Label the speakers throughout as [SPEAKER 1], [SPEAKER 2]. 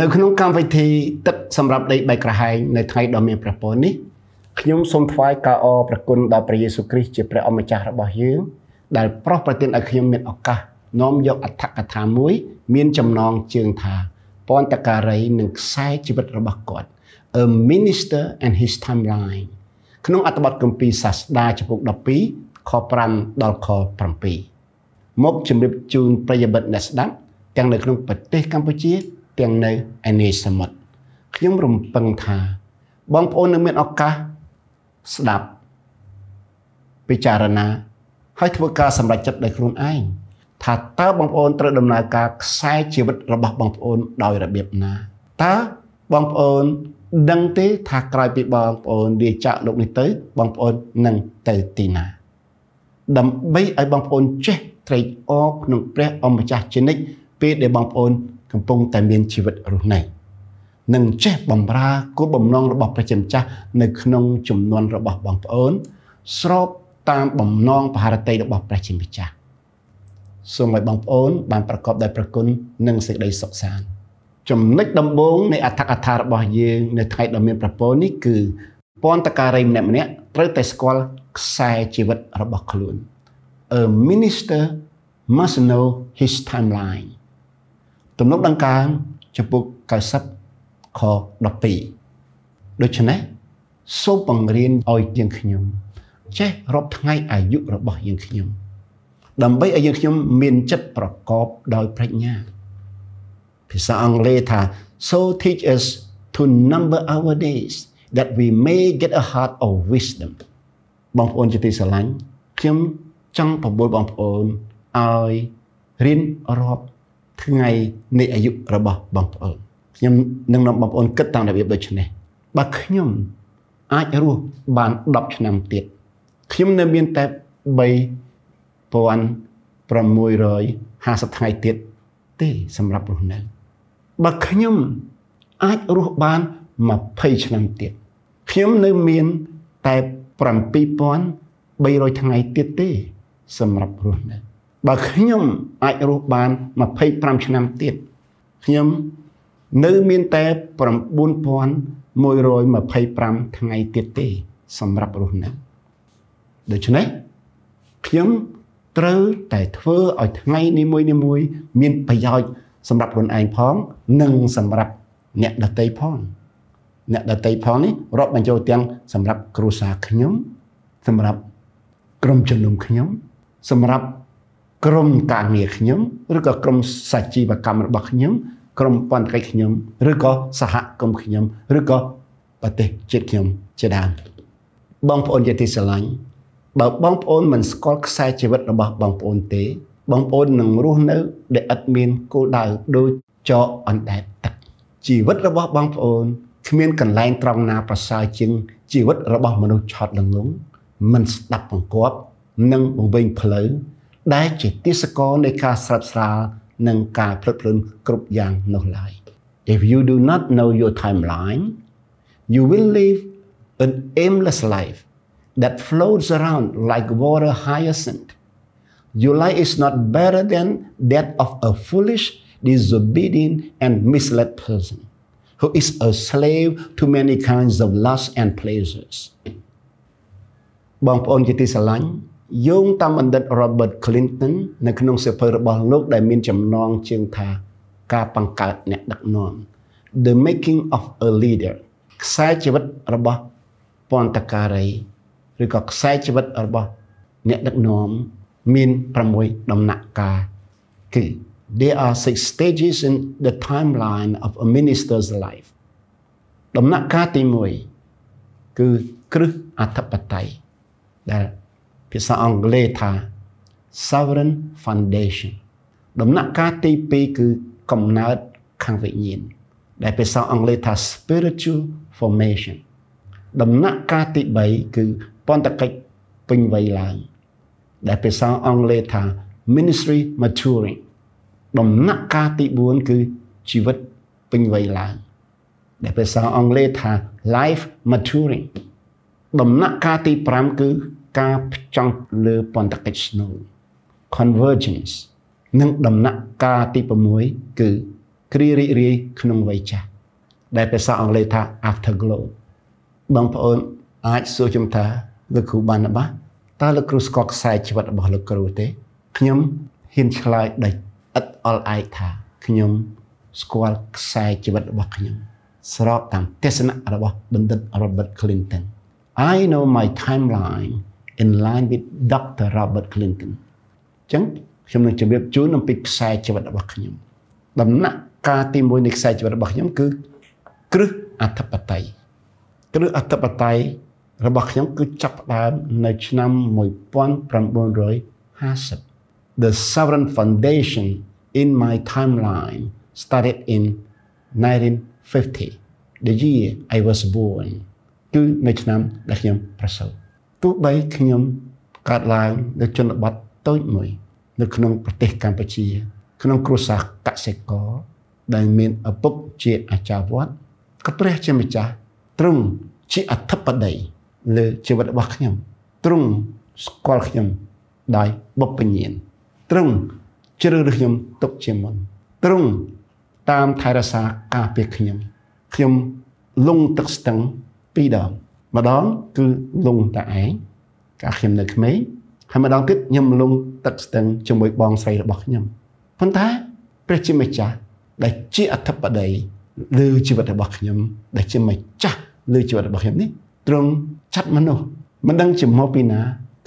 [SPEAKER 1] នៅក្នុងកម្មវិធីទឹកសម្រាប់ដីបៃក្រហែងនៅថ្ងៃដ៏មានព្រះពរនេះខ្ញុំសូមថ្វាយការអរព្រគុណដល់ព្រះយេស៊ូវគ្រីស្ទជាព្រះអម្ចាស់របស់យើងដែលប្រោសប្រទានឲ្យខ្ញុំមានឱកាសនាំយកអត្ថកថាមួយមានចំណងជើងថាពន្ធការីនិងខ្សែជីវិតរបស់គាត់ A Minister and His Timeline ក្នុងអត្ថបទគម្ពីរសាស្តាចំពុក12ខ5ដល់ខ7មកជម្រាបជូនប្រិយមិត្តអ្នកស្ដាប់ទាំងនៅក្នុងប្រទេសកម្ពុជាទាំងនៅឯនេសមុទ្រខ្ញុំរំពឹងថាបងប្អូននឹងមានឱកាសស្ដាប់ពិចារណាហើយធ្វើការសម្រេចចិត្តដោយខ្លួនឯងថាតើបងប្អូនត្រូវដំណើរការខ្សែជីវិតរបស់បងប្អូនដោយរបៀបណាតើបងប្អូនដឹងទេថាក្រោយពីបងប្អូនលាចាកលោកនេះទៅបងប្អូននឹងទៅទីណាដើម្បីឲ្យបងប្អូនចេះត្រេកអរក្នុងព្រះអម្ចាស់ជានិច្ចពេលដែលបងប្អូនកំពុងតែមានជីវិតរស់នៅនិងចេះបម្រើគោលបំណងរបស់ព្រះជាម្ចាស់នៅក្នុងចំនួនរបស់បងប្អូនស្របតាមបំណងបហារតីរបស់ព្រះជាម្ចាស់សូមឲ្យបងប្អូនបានប្រកបដោយព្រះគុណនិងសេចក្តីសុខសាន្តចំណុចដំបូងនៃអត្ថកថារបស់យើងនៅថ្ងៃដ៏មានព្រះពរនេះគឺពន្ធការីម្នាក់ៗត្រូវតែស្គាល់ខ្សែជីវិតរបស់ខ្លួន A minister must know his timeline ទំនុកដង្កើងចំពុក90ខ12ដូច្នេះសូមបង្រៀនឲ្យយើងខ្ញុំចេះរាប់ថ្ងៃអាយុរបស់យើងខ្ញុំដើម្បីឲ្យយើងខ្ញុំមានចិត្តប្រកបដោយប្រាជ្ញាភាសាអង់គ្លេសថា so teach us to number our days that we may get a heart of wisdom បងប្អូនជាទីស្រឡាញ់ខ្ញុំចង់បបួលបងប្អូនឲ្យរៀនរាប់ថ្ងៃនៃអាយុរបស់បងប្អូនខ្ញុំនឹងនាំបងប្អូនគិតតាមរបៀបដូចនេះបើខ្ញុំអាចរស់បាន10ឆ្នាំទៀតខ្ញុំនៅមានតែ3650ថ្ងៃទៀតទេសម្រាប់រស់នៅបើខ្ញុំអាចរស់បាន20ឆ្នាំទៀតខ្ញុំនៅមានតែ7300ថ្ងៃទៀតទេសម្រាប់រស់នៅបើខ្ញុំអាចរស់បាន25ឆ្នាំទៀតខ្ញុំនៅមានតែ9125ថ្ងៃទៀតទេសម្រាប់រស់នៅដូច្នេះខ្ញុំត្រូវតែធ្វើឲ្យថ្ងៃនីមួយៗមានប្រយោជន៍សម្រាប់ខ្លួនឯងផងនិងសម្រាប់អ្នកដទៃផងអ្នកដទៃផងនេះរាប់បញ្ចូលទាំងសម្រាប់គ្រួសារខ្ញុំសម្រាប់ក្រុមជំនុំខ្ញុំសម្រាប់ក្រុមការងារខ្ញុំឬក៏ក្រុមសាជីវកម្មរបស់ខ្ញុំក្រុមបណ្ឌិតខ្ញុំឬក៏សហគមន៍ខ្ញុំឬក៏ប្រទេសជាតិខ្ញុំជាដើមបងប្អូនជាទីស្រឡាញ់បើបងប្អូនមិនស្គាល់ខ្សែជីវិតរបស់បងប្អូនទេបងប្អូននឹងរស់នៅដែលឥតមានគោលដៅដូចចកអណ្ដែតទឹកជីវិតរបស់បងប្អូនគ្មានកន្លែងត្រង់ណាប្រសើរជាងជីវិតរបស់មនុស្សឆោតល្ងង់មិនស្ដាប់បង្គាប់និងបង្វែងផ្លូវដែលជាទេសកលនៃការស្រិតស្រាលនិងការភ្លឹកភ្លើនគ្រប់យ៉ាងនោះឡើយ If you do not know your timeline you will live an aimless life that floats around like water hyacinth. Your life is not better than that of a foolish, disobedient, and misled person who is a slave to many kinds of lust and pleasures. បងប្អូនជាទីស្រឡាញ់យោងតាមបណ្ឌិត Robert Clinton នៅក្នុងសៀវភៅរបស់លោកដែលមានចំណងជើងថាការបង្កើតអ្នកដឹកនាំ The Making of a Leader ខ្សែជីវិតរបស់ពន្ធការីឬក៏ខ្សែជីវិតរបស់អ្នកដឹកនាំមាន6ដំណាក់កាលគឺ There are 6 stages in the timeline of a minister's life ដំណាក់កាលទី1គឺគ្រឹះអធិបតេយ្យដែលភាសាអង់គ្លេសថា Sovereign Foundation ដំណាក់កាលទី2គឺកំណើតខាងវិញ្ញាណដែលភាសាអង់គ្លេសថា Spiritual Formation ដំណាក់កាលទី3គឺពន្ធកិច្ចពេញវ័យឡើងដែលភាសាអង់គ្លេសថា Ministry Maturing ដំណាក់កាលទី4គឺជីវិតពេញវ័យឡើងដែលភាសាអង់គ្លេសថា Life Maturing ដំណាក់កាលទី5គឺការផ្ចង់លើពន្ធកិច្ចស្នូល Convergence និងដំណាក់កាលទី6គឺ គ្រារីករាយក្នុងវ័យចាស់ដែលភាសាអង់គ្លេសថា afterglow បងប្អូនអាចសួរខ្ញុំថាលោកគ្រូបានណាស់តើលោកគ្រូស្គាល់ខ្សែជីវិតរបស់លោកគ្រូទេខ្ញុំហ៊ានឆ្លើយដោយឥតអល់ឯកថាខ្ញុំស្គាល់ខ្សែជីវិតរបស់ខ្ញុំស្របតាមទស្សនៈរបស់បណ្ឌិត Robert Clinton I know my timeline in line with Dr. Robert Clinton អញ្ចឹងខ្ញុំនឹងជម្រាបជូនអំពីខ្សែជីវិតរបស់ខ្ញុំដំណាក់កាលទី1នៃខ្សែជីវិតរបស់ខ្ញុំគឺគ្រឹះអធិបតេយ្យគ្រឹះអធិបតេយ្យរបស់ខ្ញុំគឺចាប់ផ្ដើមនៅឆ្នាំ1950 The Sovereign Foundation in my timeline started in 1950 the year I was born គឺនៅឆ្នាំដែលខ្ញុំប្រសូតទោះបីខ្ញុំកើតឡើងនៅជនបទតូចមួយនៅក្នុងប្រទេសកម្ពុជាក្នុងគ្រួសារកសិករដែលមានឪពុកជាអាចារ្យវត្តក៏ព្រះជាម្ចាស់ទ្រង់ជាអធិបតីលើជីវិតរបស់ខ្ញុំទ្រង់ស្គាល់ខ្ញុំដោយបុព្វញ្ញាណទ្រង់ជ្រើសរើសខ្ញុំទុកជាមុនទ្រង់តាមថែរក្សាការពារខ្ញុំលង់ទឹកស្ទឹង2ដងម្ដងគឺលង់តែឯងកាលខ្ញុំនៅក្មេងហើយម្ដងទៀតខ្ញុំលង់ទឹកស្ទឹងជាមួយបងស្រីរបស់ខ្ញុំប៉ុន្តែព្រះជាម្ចាស់ដែលជាអធិបតីលើជីវិតរបស់ខ្ញុំដែលជាម្ចាស់លើជីវិតរបស់ខ្ញុំនេះទ្រង់ចាត់មនុស្សមិនដឹងជាមកពីណា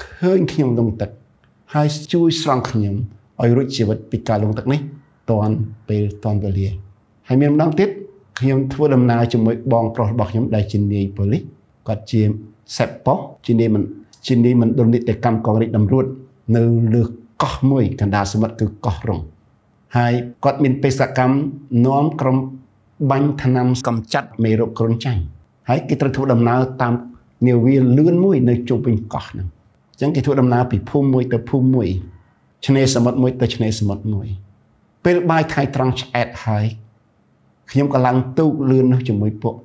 [SPEAKER 1] ឃើញខ្ញុំលង់ទឹកហើយជួយស្រង់ខ្ញុំឲ្យរួចជីវិតពីការលង់ទឹកនេះតាន់ពេលតាន់វេលាហើយមានម្ដងទៀតខ្ញុំធ្វើដំណើរជាមួយបងប្រុសរបស់ខ្ញុំដែលជានាយប៉ូលីសគាត់ជាសេពប៉ុសជានាយមណ្ឌលនីតិកម្មកងរាជតម្រួតនៅលើកោះមួយកណ្ដាលសមុទ្រគឺកោះរងហើយគាត់មានបេសកកម្មនាំក្រុមបាញ់ថ្នាំកម្ចាត់មេរោគគ្រុនចាញ់ហើយគេត្រូវធ្វើដំណើរតាមនាវាលឿនមួយនៅជុំវិញកោះហ្នឹងអញ្ចឹងគេធ្វើដំណើរពីភូមិមួយទៅភូមិមួយឆ្នេរសមុទ្រមួយទៅឆ្នេរសមុទ្រមួយពេលបាយថ្ងៃត្រង់ឆ្អែតហើយខ្ញុំក៏ឡើងទូកលឿននោះជាមួយពួក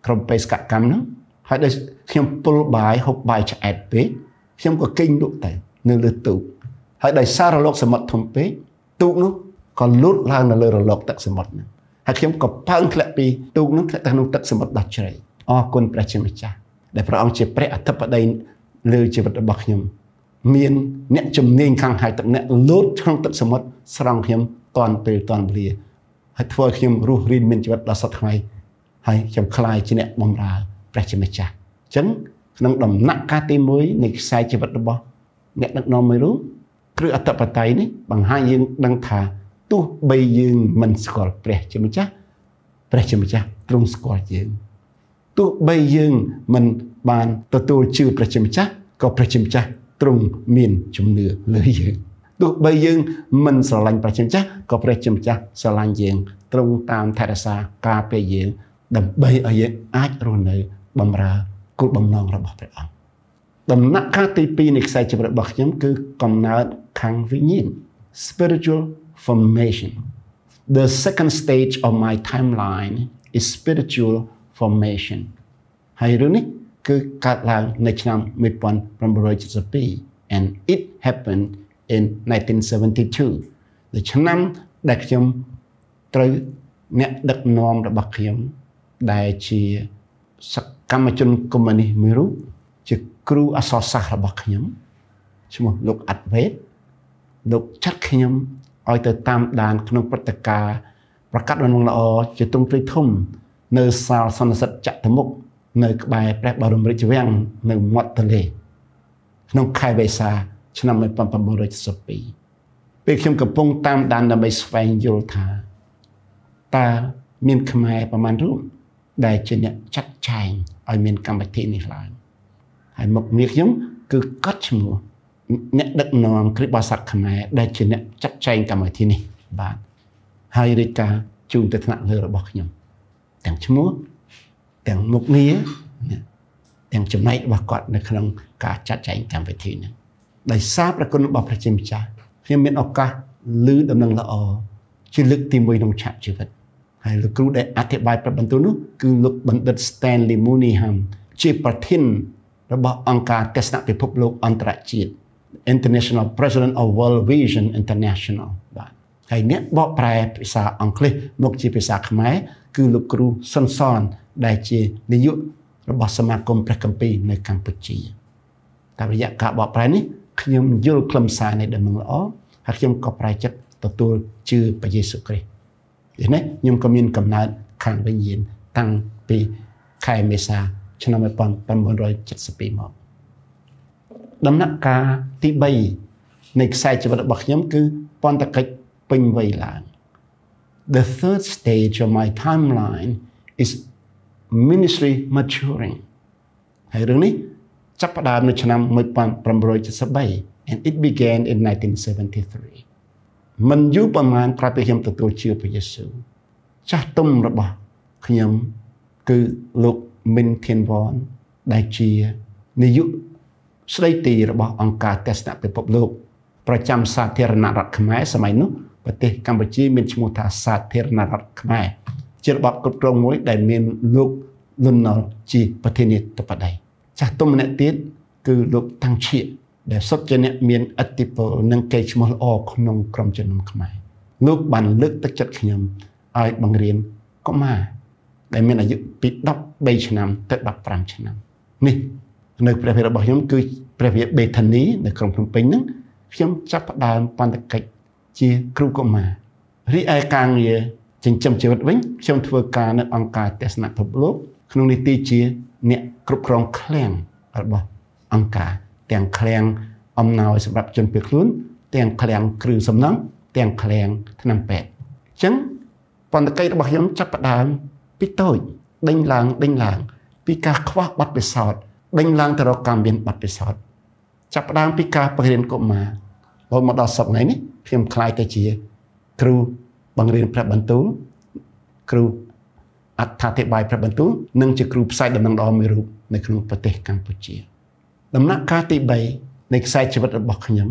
[SPEAKER 1] ក្រុមបេសកកម្មហ្នឹងហើយដូចខ្ញុំពុលបាយហូបបាយឆ្អែតពេកខ្ញុំក៏គេងលក់ទៅនៅលើទូកហើយដោយសាររលកសមុទ្រធំពេកទូកនោះក៏លូតឡើងនៅលើរលកទឹកសមុទ្រហ្នឹងហើយខ្ញុំក៏ប៉ើងធ្លាក់ពីទូកនោះធ្លាក់ទៅក្នុងទឹកសមុទ្រដ៏ជ្រៅអរគុណព្រះជាម្ចាស់ដែលព្រះអង្គជាព្រះអធិបតីលើជីវិតរបស់ខ្ញុំមានអ្នកជំនាញខាងហែកទឹកអ្នកលោតក្នុងទឹកសមុទ្រស្រង់ខ្ញុំតាន់ពេលតាន់វេលាហើយធ្វើឲ្យខ្ញុំរស់រានមានជីវិតដល់សប្តាហ៍ថ្ងៃហើយខ្ញុំខ្លាយជាអ្នកបម្រើព្រះជាម្ចាស់អញ្ចឹងក្នុងដំណាក់កាលទី1នៃខ្សែជីវិតរបស់អ្នកដឹកនាំមួយរូបគ្រឹះអធិបតេយ្យនេះបង្ហាញយើងដឹងថាទោះបីយើងមិនស្គាល់ព្រះជាម្ចាស់ព្រះជាម្ចាស់ទ្រង់ស្គាល់យើងទោះបីយើងមិនបានទទួលជឿព្រះជាម្ចាស់ក៏ព្រះជាម្ចាស់ទ្រង់មានជំនឿលើយើងទោះបីយើងមិនស្រឡាញ់ព្រះជាម្ចាស់ក៏ព្រះជាម្ចាស់ស្រឡាញ់យើងទ្រង់តាមថែរក្សាការពារយើងដើម្បីឲ្យយើងអាចរស់នៅបម្រើគោលបំណងរបស់ព្រះអង្គដំណាក់កាលទី2នៃខ្សែជីវិតរបស់ខ្ញុំគឺកំណើតខាងវិញ្ញាណ spiritual formation the second stage of my timeline is spiritual formation ហើយរឿងនេះគឺកើតឡើងនៅឆ្នាំ1972 and it happened in 1972នៅឆ្នាំដែលខ្ញុំត្រូវអ្នកដឹកនាំរបស់ខ្ញុំដែលជាសកម្មជនកុម្មុយនីសមួយរូបជាគ្រូអក្សរសាស្ត្ររបស់ខ្ញុំឈ្មោះលោកអាត់វេតលោកចាត់ខ្ញុំឲ្យទៅតាមដានក្នុងព្រឹត្តិការណ៍ប្រកាសដំណឹងល្អជាទ្រង់ទ្រាយធំនៅសាលសន្និសីទចតុមុខនៅក្បែរព្រះបរមរាជវាំងនៅមាត់ទន្លេក្នុងខែវេសាឆ្នាំ1972ពេលខ្ញុំកំពុងតាមដានដើម្បីស្វែងយល់ថាតើមានខ្មែរប្រមាណរូបដែលជាអ្នកចាត់ចែងឲ្យមានកម្មវិធីនេះឡើងហើយមុខងារខ្ញុំគឺកត់ឈ្មោះអ្នកដឹកនាំគ្រិស្តបរិស័ទខ្មែរដែលជាអ្នកចាត់ចែងកម្មវិធីនេះបាទហើយរាជការជូនទៅថ្នាក់លើរបស់ខ្ញុំទាំងឈ្មោះទាំងមុខងារទាំងចំណែករបស់គាត់នៅក្នុងការចាត់ចែងកម្មវិធីនេះដោយសារព្រះគុណរបស់ព្រះជាម្ចាស់ខ្ញុំមានឱកាសឮដំណឹងល្អជាលើកទី1ក្នុងឆាកជីវិតហើយលោកគ្រូដែលអធិប្បាយប្រាប់បន្ទូលនោះគឺលោកបណ្ឌិត Stanley Mooneyham ជាប្រធានរបស់អង្គការទស្សនពិភពលោកអន្តរជាតិ International President of World Vision International បាទ ហើយអ្នកបកប្រែភាសាអង់គ្លេសមកជាភាសាខ្មែរគឺលោកគ្រូសុនសនដែលជានាយករបស់សមាគមព្រះគម្ពីរនៅកម្ពុជាតាមរយៈការបកប្រែនេះខ្ញុំយល់ខ្លឹមសារនៃដំណឹងល្អហើយខ្ញុំក៏ប្រែចិត្តទទួលជឿព្រះយេស៊ូវគ្រីស្ទដូច្នេះខ្ញុំក៏មានកំណើតខាងវិញ្ញាណតាំងពីខែមេសាឆ្នាំ1972មកដំណាក់កាលទី3នៃខ្សែជីវិតរបស់ខ្ញុំគឺពន្ធកិច្ចពេញវ័យឡើង The third stage of my timeline is ministry maturing ហើយរឿងនេះចាប់ផ្ដើមនៅឆ្នាំ1973 and it began in 1973 មិនយូរប៉ុន្មានក្រោយពីខ្ញុំទទួលជឿព្រះយេស៊ូវចាស់ទុំរបស់ខ្ញុំគឺលោកមីនធានវ៉នដែលជានាយកស្ដីទីរបស់អង្គការទស្សនពិភពលោកប្រចាំសាធារណរដ្ឋខ្មែរសម័យនោះប្រទេសកម្ពុជាមានឈ្មោះថាសាធារណរដ្ឋខ្មែរជារបបគ្រប់គ្រងមួយដែលមានលោកលន់ណុលជាប្រធានាធិបតីចាស់ទុំម្នាក់ទៀតគឺលោកតាំងឈៀកដែលសុទ្ធជាអ្នកមានឥទ្ធិពលនិងកេរ្តិ៍ឈ្មោះល្អក្នុងក្រុមជំនុំខ្មែរលោកបានលើកទឹកចិត្តខ្ញុំឲ្យបង្រៀនកុមារដែលមានអាយុពី13ឆ្នាំទៅ15ឆ្នាំនេះនៅព្រះវិហាររបស់ខ្ញុំគឺព្រះវិហារបេថានីនៅក្រុងភ្នំពេញហ្នឹងខ្ញុំចាប់ផ្ដើមពន្ធកិច្ចជាគ្រូកុមាររីឯការងារចិញ្ចឹមជីវិតវិញខ្ញុំធ្វើការនៅអង្គការទស្សនពិភពលោកក្នុងនីតិជាអ្នកគ្រប់គ្រងឃ្លាំងរបស់អង្គការទាំងឃ្លាំងអំណោយសម្រាប់ជនភៀសខ្លួនទាំងឃ្លាំងគ្រឿងសំណង់ទាំងឃ្លាំងថ្នាំពេទ្យអញ្ចឹងពន្ធកិច្ចរបស់ខ្ញុំចាប់ផ្ដើមពីតូចដេញឡើងពីការខ្វះបទពិសោធន៍ដេញឡើងទៅរកការមានបទពិសោធន៍ចាប់ផ្ដើមពីការបង្រៀនកុមាររហូតមកដល់សប្តាហ៍នេះខ្ញុំក្លាយទៅជាគ្រូបង្រៀនព្រះបន្ទូលគ្រូអត្ថាធិប្បាយព្រះបន្ទូលនិងជាគ្រូផ្សាយដំណឹងល្អមួយរូបនៅក្នុងប្រទេសកម្ពុជាដំណាក់កាលទី3នៃខ្សែជីវិតរបស់ខ្ញុំ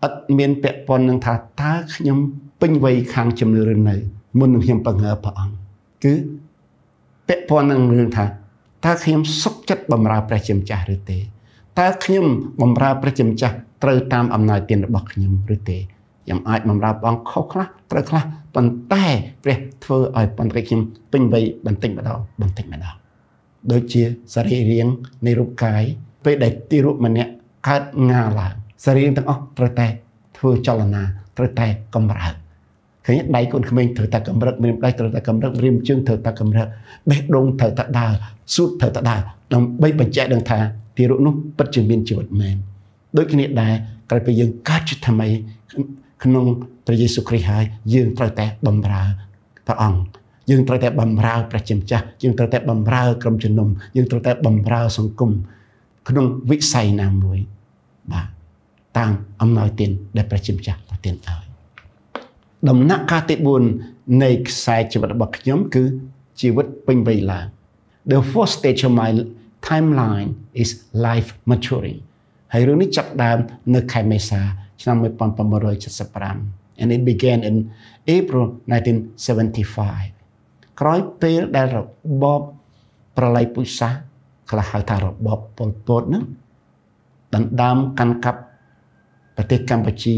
[SPEAKER 1] ឥតមានពាក់ព័ន្ធនឹងថាតើខ្ញុំពេញវ័យខាងជំនឿឬនៅមុននឹងខ្ញុំបង្ហើបព្រះអង្គគឺពាក់ព័ន្ធនឹងរឿងថាតើខ្ញុំសុខចិត្តបម្រើព្រះជាម្ចាស់ឬទេតើខ្ញុំបម្រើព្រះជាម្ចាស់ត្រូវតាមអំណោយទានរបស់ខ្ញុំឬទេខ្ញុំអាចបម្រើព្រះអង្គខុសខ្លះត្រូវខ្លះប៉ុន្តែព្រះធ្វើឲ្យពន្ធកិច្ចខ្ញុំពេញវ័យបន្តិចម្ដងដូចជាសរីរាង្គនៃរូបកាយពេលដែលទីរូបម្នាក់កើតងាឡើងសរីរាង្គទាំងអស់ត្រូវតែធ្វើចលនាត្រូវតែកម្រើកឃើញដៃកូនក្មេងត្រូវតែកម្រើកម្រាមដៃត្រូវតែកម្រើកម្រាមជើងត្រូវតែកម្រើកបេះដូងត្រូវតែដើរសួតត្រូវតែដើរដើម្បីបញ្ជាក់ដឹងថាទីរូបនោះពិតជាមានជីវិតមែនដូចគ្នាដែរក្រោយពីយើងកើតជាថ្មីក្នុងព្រះយេស៊ូវគ្រីស្ទហើយយើងត្រូវតែបម្រើព្រះអង្គយើងត្រូវតែបម្រើព្រះជាម្ចាស់យើងត្រូវតែបម្រើក្រុមជំនុំយើងត្រូវតែបម្រើសង្គមក្នុងវិស័យណាមួយបាទតាមអំណោយទានដែលព្រះជាម្ចាស់ប្រទានឲ្យដំណាក់កាលទី4នៃខ្សែជីវិតរបស់ខ្ញុំគឺជីវិតពេញវ័យឡើង The fourth stage of my timeline is life maturing ហើយរឿងនេះចាប់ដើមនៅខែមេសាឆ្នាំ1975 and it began in April 1975 ក្រោយពេលដែលរបបប្រល័យពូជសាសន៍ខ្លះហៅថារបបប៉ុលពតហ្នឹងដណ្ដើមកាន់កាប់ប្រទេសកម្ពុជា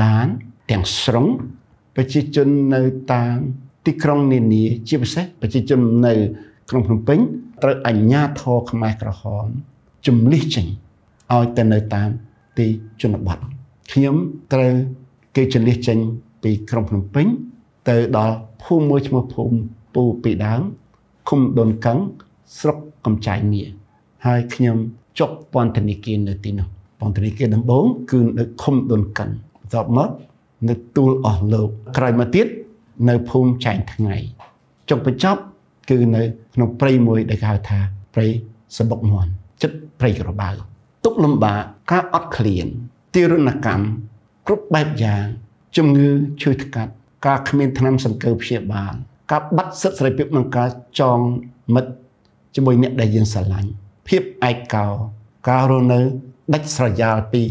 [SPEAKER 1] បានទាំងស្រុងប្រជាជននៅតាមទីក្រុងនានាជាពិសេសប្រជាជននៅក្រុងភ្នំពេញត្រូវអាជ្ញាធរខ្មែរក្រហមជំលិះចេញឲ្យទៅនៅតាមទីជនបទខ្ញុំត្រូវគេជំលិះចេញពីក្រុងភ្នំពេញទៅដល់ភូមិមួយឈ្មោះភូមិពូពីដើមឃុំដូនកឹងស្រុកកំចាយមាសហើយខ្ញុំចុះពន្ធនាគារនៅទីនោះពន្ធនាគារដំបូងគឺនៅឃុំដូនកឹងបន្ទាប់មកនៅទួលអស់លោកក្រោយមកទៀតនៅភូមិចែងថ្ងៃចុងបញ្ចប់គឺនៅក្នុងព្រៃមួយដែលគេហៅថាព្រៃសបុកមន់ចិត្តព្រៃក្របៅទុកលំបាកការអត់ឃ្លានទារុណកម្មគ្រប់បែបយ៉ាងជំងឺឈឺថ្កាត់ការគ្មានថ្នាំសង្កូវព្យាបាលការបាត់សិទ្ធិសេរីភាពក្នុងការចងមិត្តជាមួយអ្នកដែលយើងស្រឡាញ់ភាពឯកោការរស់នៅដាច់ស្រយាលពី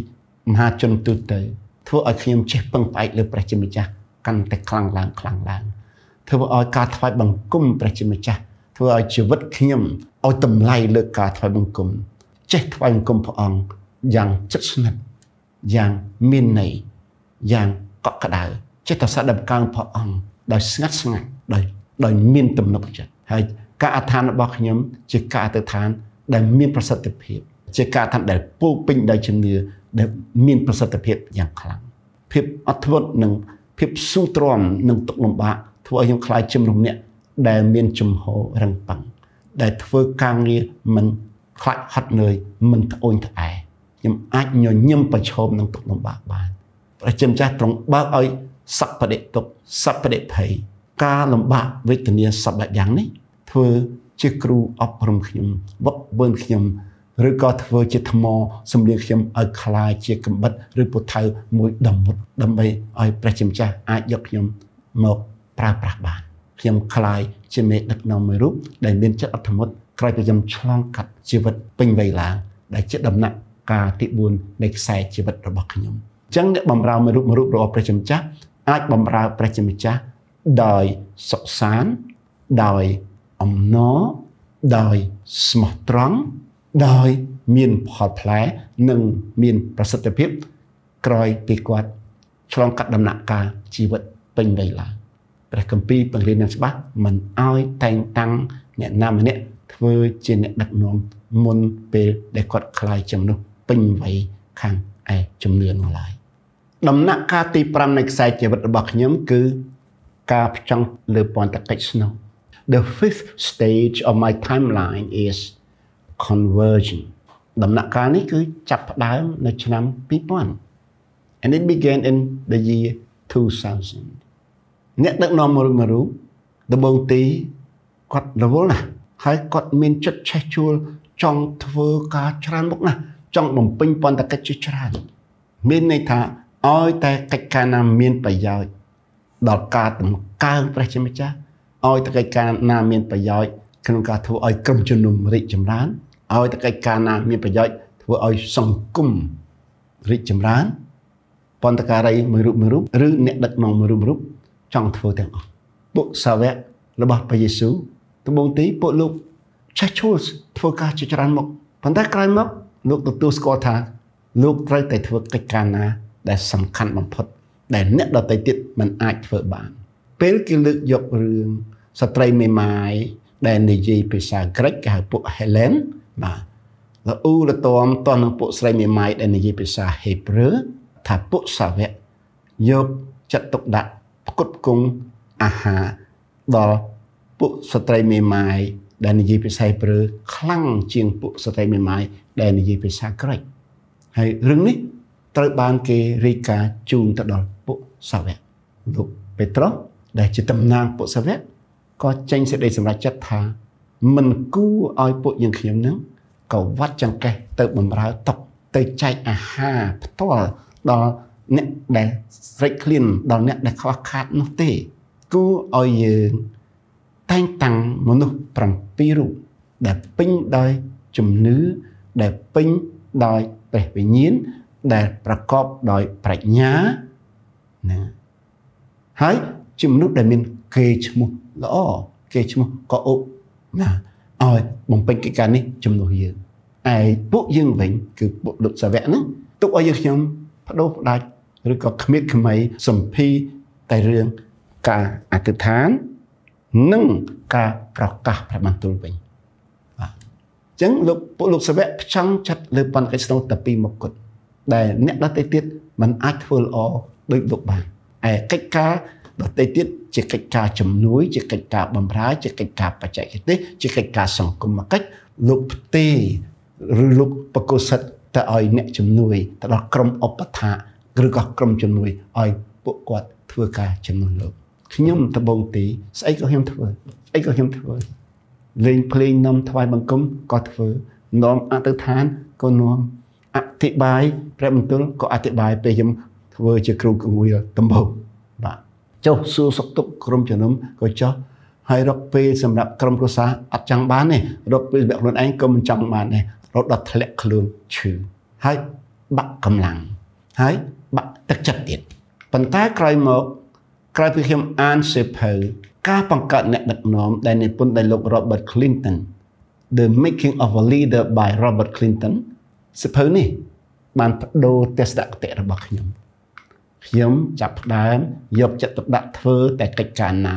[SPEAKER 1] មហាជនទូទៅធ្វើឲ្យខ្ញុំចេះពឹងផ្អែកលើព្រះជាម្ចាស់កាន់តែខ្លាំងឡើងធ្វើឲ្យការថ្វាយបង្គំព្រះជាម្ចាស់ធ្វើឲ្យជីវិតខ្ញុំឲ្យតម្លៃលើការថ្វាយបង្គំចេះថ្វាយបង្គំព្រះអង្គយ៉ាងជិតស្និទ្ធយ៉ាងមានន័យយ៉ាងកក់ក្ដៅ ចេះតែសាក់ដល់កើព្រះអង្គដោយស្ងាត់ស្ងាត់ដោយមានទំនុកចិត្តហើយការអធិដ្ឋានរបស់ខ្ញុំជាការអធិដ្ឋានដែលមានប្រសិទ្ធភាពជាការអធិដ្ឋានដែលពោពេញដោយជំនឿដែលមានប្រសិទ្ធភាពយ៉ាងខ្លាំងភាពអត់ធ្មត់និងភាពស៊ូទ្រាំនឹងទុក្ខលំបាកធ្វើឲ្យខ្ញុំខ្លាចជាមនុស្សម្នាក់ដែលមានជំហររឹងប៉ឹងដែលធ្វើការងារមិនខ្លាចហត់នឿយមិនត្អូញត្អែខ្ញុំអាចញញឹមប្រឈមនឹងទុក្ខលំបាកបានព្រះជាម្ចាស់ទ្រង់បើកឲ្យសពតិទុក្ខសពតិភ័យការលំបាកវេទនាសពបែបយ៉ាងនេះធ្វើជាគ្រូអប់រំខ្ញុំវឹកវើខ្ញុំឬក៏ធ្វើជាថ្មសម្លៀកខ្ញុំឲ្យคล้ายជាកំបិតឬពុថៅមួយដំមុតដើម្បីឲ្យព្រះជាម្ចាស់អាចយកខ្ញុំមកប្រើប្រាស់បានខ្ញុំคล้ายជាមេដឹកនាំមួយរូបដែលមានចិត្តអត់ធ្មត់ក្រោយពីខ្ញុំឆ្លងកាត់ជីវិតពេញវ័យឡើងដែលជាដំណាក់កាលទី4នៃខ្សែជីវិតរបស់ខ្ញុំអញ្ចឹងអ្នកបម្រើមួយរូបរបស់ព្រះជាម្ចាស់អាចបម្រើព្រះជាម្ចាស់ដោយសុខសាន្តដោយអំណរដោយស្មោះត្រង់ដោយមានផលផ្លែនិងមានប្រសិទ្ធភាពក្រោយពីគាត់ឆ្លងកាត់ដំណាក់កាលជីវិតពេញវ័យឡើងព្រះគម្ពីរបង្រៀនយ៉ាងច្បាស់មិនឲ្យតែងតាំងអ្នកណាម្នាក់ធ្វើជាអ្នកដឹកនាំមុនពេលដែលគាត់ខ្លាយជាមនុស្សពេញវ័យខាងឯជំនឿនោះឡើយដំណាក់កាលទី5នៃខ្សែជីវិតរបស់ខ្ញុំគឺការផ្ចង់លើពន្ធកិច្ចស្នូល The fifth stage of my timeline is conversion ដំណាក់កាលនេះគឺចាប់ផ្ដើមនៅឆ្នាំ2000 and it began in the year 2000អ្នកដឹកនាំមួយរូបដំបូងទីគាត់រវល់ណាស់ហើយគាត់មានចិត្តឆេះជួលចង់ធ្វើការច្រើនមុខណាស់ចង់បំពេញពន្ធកិច្ចជាច្រើនមានន័យថាឲ្យតែកិច្ចការណាមានប្រយោជន៍ដល់ការតម្កើងព្រះជាម្ចាស់ឲ្យតែកិច្ចការណាមានប្រយោជន៍ក្នុងការធ្វើឲ្យក្រុមជំនុំរីកចម្រើនឲ្យតែកិច្ចការណាមានប្រយោជន៍ធ្វើឲ្យសង្គមរីកចម្រើនពន្ធការីមួយរូបឬអ្នកដឹកនាំមួយរូបចង់ធ្វើទាំងអស់ពួកសាវករបស់ព្រះយេស៊ូវដំបូងទីពួកលោកឆេះឈួលធ្វើការជាច្រើនមុខប៉ុន្តែក្រោយមកលោកទទួលស្គាល់ថាលោកត្រូវតែធ្វើកិច្ចការណាដែលសំខាន់បំផុតដែលអ្នកដទៃទៀតមិនអាចធ្វើបានពេលគេលើកយករឿងស្ត្រីមេម៉ាយដែលនិយាយភាសាក្រិកគេហៅពួក Helen បាទល្អូលតំតនឹងពួកស្រីមេម៉ាយដែលនិយាយភាសា Hebrew ថាពួកសាវកយកចិត្តទុកដាក់ផ្គត់ផ្គង់អាហារដល់ពួកស្ត្រីមេម៉ាយដែលនិយាយភាសា Hebrew ខ្លាំងជាងពួកស្ត្រីមេម៉ាយដែលនិយាយភាសាក្រិកហើយរឿងនេះត្រូវបានគេរាយការណ៍ជូនទៅដល់ពួកសាវកលោកពេត្រុសដែលជាតំណាងពួកសាវកក៏ចេញសេចក្តីសម្រេចចិត្តថាមិនគួរឲ្យពួកយើងខ្ញុំនឹងក៏វត្តចង្កេះទៅបម្រើតុកទៅចែកអាហារផ្ទាល់ដល់អ្នកដែលស្រេកឃ្លានដល់អ្នកដែលខ្វះខាតនោះទេគួរឲ្យយើងតែងតាំងមនុស្ស7រូបដែលពេញដោយជំនឿដែលពេញដោយព្រះវិញ្ញាណដែលប្រកបដោយប្រាជ្ញាណាហើយជាមនុស្សដែលមានកេរ្តិ៍ឈ្មោះល្អកេរ្តិ៍ឈ្មោះក៏អុកណាឲ្យបំពេញកិច្ចការនេះជំនួសយើងឯពួកយើងវិញគឺពួកលោកសាវកហ្នឹងទុកឲ្យយើងខ្ញុំបដូរផ្ដាច់ឬក៏គ្មៀតខ្មៃសម្ភារតែរឿងការអធិដ្ឋាននិងការប្រកាសព្រះបន្ទូលវិញបាទអញ្ចឹងពួកលោកសាវកផ្ចង់ចិត្តលើបន្ធកិច្ចស្នូលតែពីរមុខគត់ដែលអ្នកដទៃទៀតមិនអាចធ្វើល្អដូចលោកបានឯកិច្ចការដទៃទៀតជាកិច្ចការជំនួយជាកិច្ចការបម្រើជាកិច្ចការបច្ចេកទេសជាកិច្ចការសង្គមកិច្ចលោកផ្ទេឬលោកបកុសិទ្ធទៅឲ្យអ្នកជំនួយទៅដល់ក្រុមឧបថាឬក៏ក្រុមជំនួយឲ្យពួកគាត់ធ្វើការជំនួយលោកខ្ញុំដំបងទីស្អីក៏ខ្ញុំធ្វើលេងភ្លេងនាំថ្វាយបង្គំក៏ធ្វើនាំអធិដ្ឋានក៏នាំអធិប្បាយព្រះបន្ទូលក៏អធិប្បាយពេលខ្ញុំធ្វើជាគ្រូគង្វាលដំបងបាទចុះសួរសុខទុក្ខក្រុមជំនុំក៏ចុះហើយរកពេលសម្រាប់ក្រុមគ្រួសារអត់ចង់បានទេរកពេលសម្រាប់ខ្លួនឯងក៏មិនចង់បានដែររត់ដល់ធ្លាក់ខ្លួនឈឺហើយបាក់កម្លាំងហើយបាក់ទឹកចិត្តទៀតប៉ុន្តែក្រោយពីខ្ញុំអានសៀវភៅការបង្កើតអ្នកដឹកនាំដែលនិពន្ធដោយលោក Robert Clinton The Making of a Leader by Robert Clinton សៀវភៅនេះបានបដូរទស្សនគតិរបស់ខ្ញុំ ខ្ញុំចាប់ផ្ដើមយកចិត្តទុកដាក់ធ្វើតែកិច្ចការណា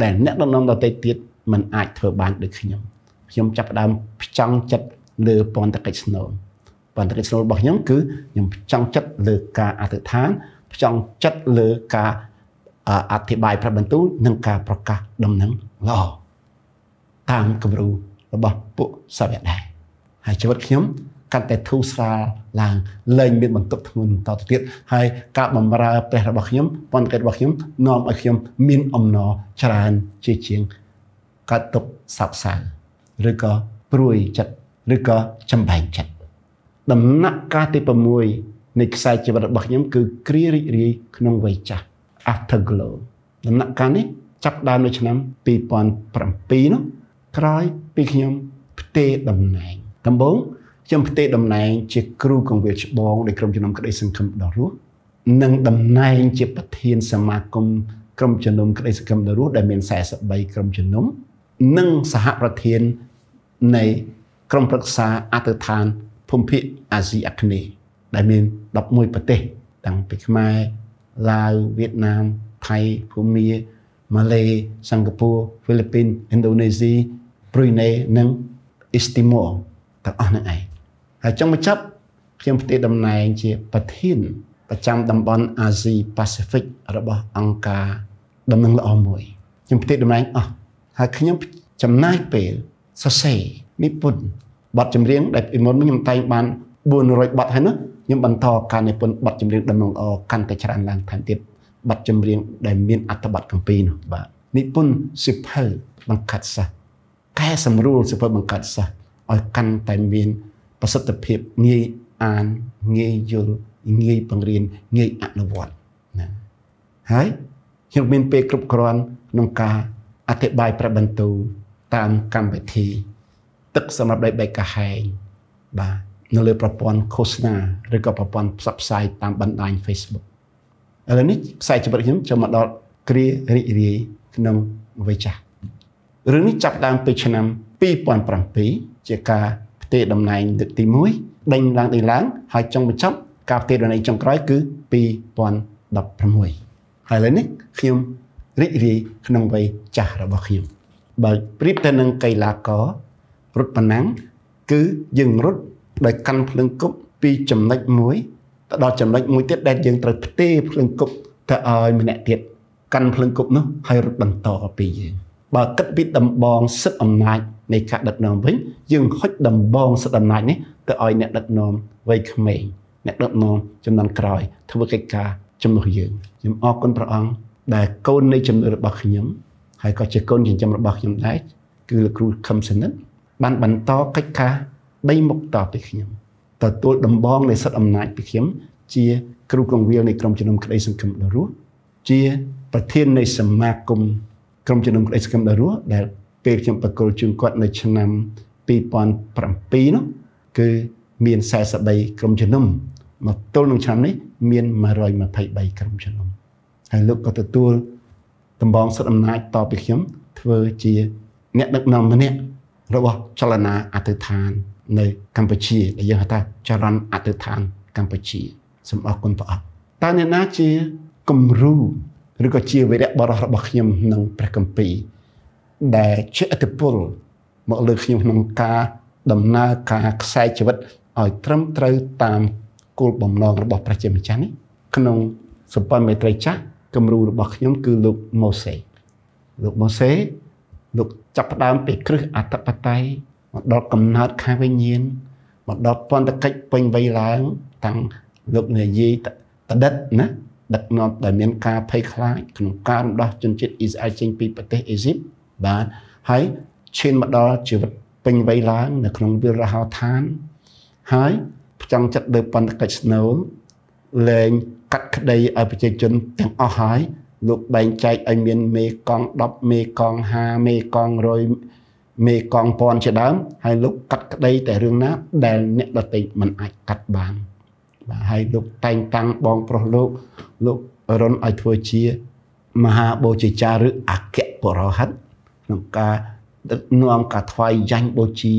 [SPEAKER 1] ដែលអ្នកដឹកនាំដទៃទៀតមិនអាចធ្វើបានដូចខ្ញុំចាប់ផ្ដើមផ្ចង់ចិត្តលើពន្ធកិច្ចស្នូលរបស់ខ្ញុំគឺខ្ញុំផ្ចង់ចិត្តលើការអធិដ្ឋានផ្ចង់ចិត្តលើការអធិប្បាយប្រាប់បន្ទូលនិងការប្រកាសដំណឹងល្អតាមគំរូរបស់ពួកសាវកដែរហើយជីវិតខ្ញុំកាន់តែធូរស្រាលឡើងលែងមានបន្ទុកធ្ងន់តទៅទៀតហើយការបម្រើព្រះរបស់ខ្ញុំពន្ធកិច្ចរបស់ខ្ញុំនាំឲ្យខ្ញុំមានអំណរច្រើនជាងកាត់ទុកសោកសៅឬក៏ព្រួយចិត្តឬក៏ចម្បែងចិត្តដំណាក់កាលទី6នៃខ្សែជីវិតរបស់ខ្ញុំគឺគ្រារីករាយក្នុងវ័យចាស់ Afterglow ដំណាក់កាលនេះចាប់ដើមនៅឆ្នាំ2007នោះក្រោយពីខ្ញុំផ្ទេរតំណែងដំបូងខ្ញុំផ្ទេរតំណែងជាគ្រូកងវិលច្បងនៃក្រុមជំនុំក្តីសង្ឃឹមដ៏រស់និងតំណែងជាប្រធានសមាគមក្រុមជំនុំក្តីសង្ឃឹមដ៏រស់ដែលមាន43ក្រុមជំនុំនិងសហប្រធាននៃក្រុមប្រឹក្សាអធិដ្ឋានភូមិភាគអាស៊ីអាគ្នេយ៍ដែលមាន11ប្រទេសតាំងពីខ្មែរឡាវវៀតណាមថៃភូមាម៉ាឡេសិង្ហបុរីហ្វីលីពីនឥណ្ឌូនេស៊ីប្រ៊ុយណេនិងអ៊ីស្ទីម៉ូទាំងអស់នឹងឯងហើយចុងបញ្ចប់ខ្ញុំផ្ទេរតំណែងជាប្រធានប្រចាំតំបន់អាស៊ីប៉ាស៊ីហ្វិករបស់អង្គការដំណឹងល្អមួយខ្ញុំផ្ទេរតំណែងអស់ហើយខ្ញុំចំណាយពេលសរសេរនិពន្ធបទចម្រៀងដែលពីមុនខ្ញុំតែងបាន400បទហើយនោះខ្ញុំបន្តការនិពន្ធបទចម្រៀងដំណឹងល្អកាន់តែច្រើនឡើងថែមទៀតបទចម្រៀងដែលមានអត្ថបទគម្ពីរនោះបាទនិពន្ធសៀវភៅបង្កើតសាស្ត្រកែសម្រួលសៀវភៅបង្កើតសាស្ត្រឲ្យកាន់តែមានប្រសិទ្ធភាពងាយអានងាយយល់ងាយបង្រៀនងាយអនុវត្តណាហើយខ្ញុំមានពេលគ្រប់គ្រាន់ក្នុងការអធិប្បាយប្រាប់បន្ទូលតាមកម្មវិធីទឹកសម្រាប់ដីបែកកាហែងបាទនៅលើប្រព័ន្ធឃោសនាឬក៏ប្រព័ន្ធផ្សព្វផ្សាយតាមបណ្ដាញ Facebook ឥឡូវនេះខ្សែជីវិតខ្ញុំចូលមកដល់គ្រារីករាយក្នុងវ័យចាស់រឿងនេះចាប់ដើមពីឆ្នាំ2007ជាការផ្ទេរតំណែងលើកទី1ដេញឡើងហើយចុងបញ្ចប់ការផ្ទេរតំណែងចុងក្រោយគឺ2016ហើយឥឡូវនេះខ្ញុំរីករាយក្នុងវ័យចាស់របស់ខ្ញុំបើប្រៀបទៅនឹងកីឡាកររត់ប៉ុណ្ណាំងគឺយើងរត់ដោយកាន់ភ្លើងគប់ពីចំណុចមួយទៅដល់ចំណុចមួយទៀតដែលយើងត្រូវផ្ទេរភ្លើងគប់ទៅឲ្យម្នាក់ទៀតកាន់ភ្លើងគប់នោះហើយរត់បន្តពីយើងបើគិតពីដំបងសិទ្ធិអំណាចនៃការដឹកនាំវិញយើងហុចដំបងសិទ្ធិអំណាចនេះទៅឲ្យអ្នកដឹកនាំវ័យក្មេងអ្នកដឹកនាំចំនួនក្រោយធ្វើកិច្ចការជំនួសយើងខ្ញុំអរគុណព្រះអង្គដែលកូននៃជំនួសរបស់ខ្ញុំហើយក៏ជាកូនចិញ្ចឹមរបស់ខ្ញុំដែរគឺលោកគ្រូខឹមសនិតបានបន្តកិច្ចការ3មុខតទៅខ្ញុំទទួលដំបងនៃសិទ្ធិអំណាចពីខ្ញុំជាគ្រូកងវិលនៃក្រុមជំនុំក្តីសង្ឃឹមដ៏រស់ជាប្រធាននៃសមាគមក្រុមជំនុំក្តីសង្ឃឹមដ៏រស់ដែលពេលខ្ញុំប្រគល់ជូនគាត់នៅឆ្នាំ2007នោះគឺមាន43ក្រុមជំនុំមកទល់នឹងឆ្នាំនេះមាន123ក្រុមជំនុំហើយលោកក៏ទទួលដំបងសិទ្ធិអំណាចតពីខ្ញុំធ្វើជាអ្នកដឹកនាំម្នាក់របស់ចលនាអធិដ្ឋាននៅកម្ពុជាដែលយើងហៅថាចរន្តអធិដ្ឋានកម្ពុជាសូមអរគុណព្រះអង្គតើអ្នកណាជាគំរូឬក៏ជាវីរៈបុរសរបស់ខ្ញុំក្នុងព្រះគម្ពីរដែលជាឥទ្ធិពលមកលើខ្ញុំក្នុងការដំណើរការខ្សែជីវិតឲ្យត្រឹមត្រូវតាមគោលបំណងរបស់ព្រះជាម្ចាស់នេះក្នុងសម្ព័ន្ធមេត្រីចាស់គំរូរបស់ខ្ញុំគឺលោកម៉ូសេលោកចាប់ផ្ដើមពីគ្រឹះអធិបតេយ្យមកដល់កំណើតខាងវិញ្ញាណមកដល់ពន្ធកិច្ចពេញវ័យឡើងតាំងលោកនាយតដិតណាដឹកនាំដែលមានការភ័យខ្លាចក្នុងការរំដោះជនជាតិអ៊ីស្រាអែលចេញពីប្រទេសអេស៊ីបបាទហើយឈានមកដល់ជីវិតពេញវ័យឡើងនៅក្នុងវាលរហោឋានហើយផ្ចង់ចិត្តលើពន្ធកិច្ចស្នូលលែងកាត់ក្តីឲ្យប្រជាជនទាំងអស់ហើយលោកបែងចែកឲ្យមានមេកង10មេកង50មេកង100មេកង1000ជាដើមហើយលោកកាត់ក្តីតែរឿងណាដែលអ្នកដទៃមិនអាចកាត់បានបាទហើយលោកតែងតាំងបងប្រុសលោករុនឲ្យធ្វើជាមហាបូជាចារ្យឬអគ្គពុរោហិតក្នុងការដឹកនាំការថ្វាយយ៉ាញ់បូជា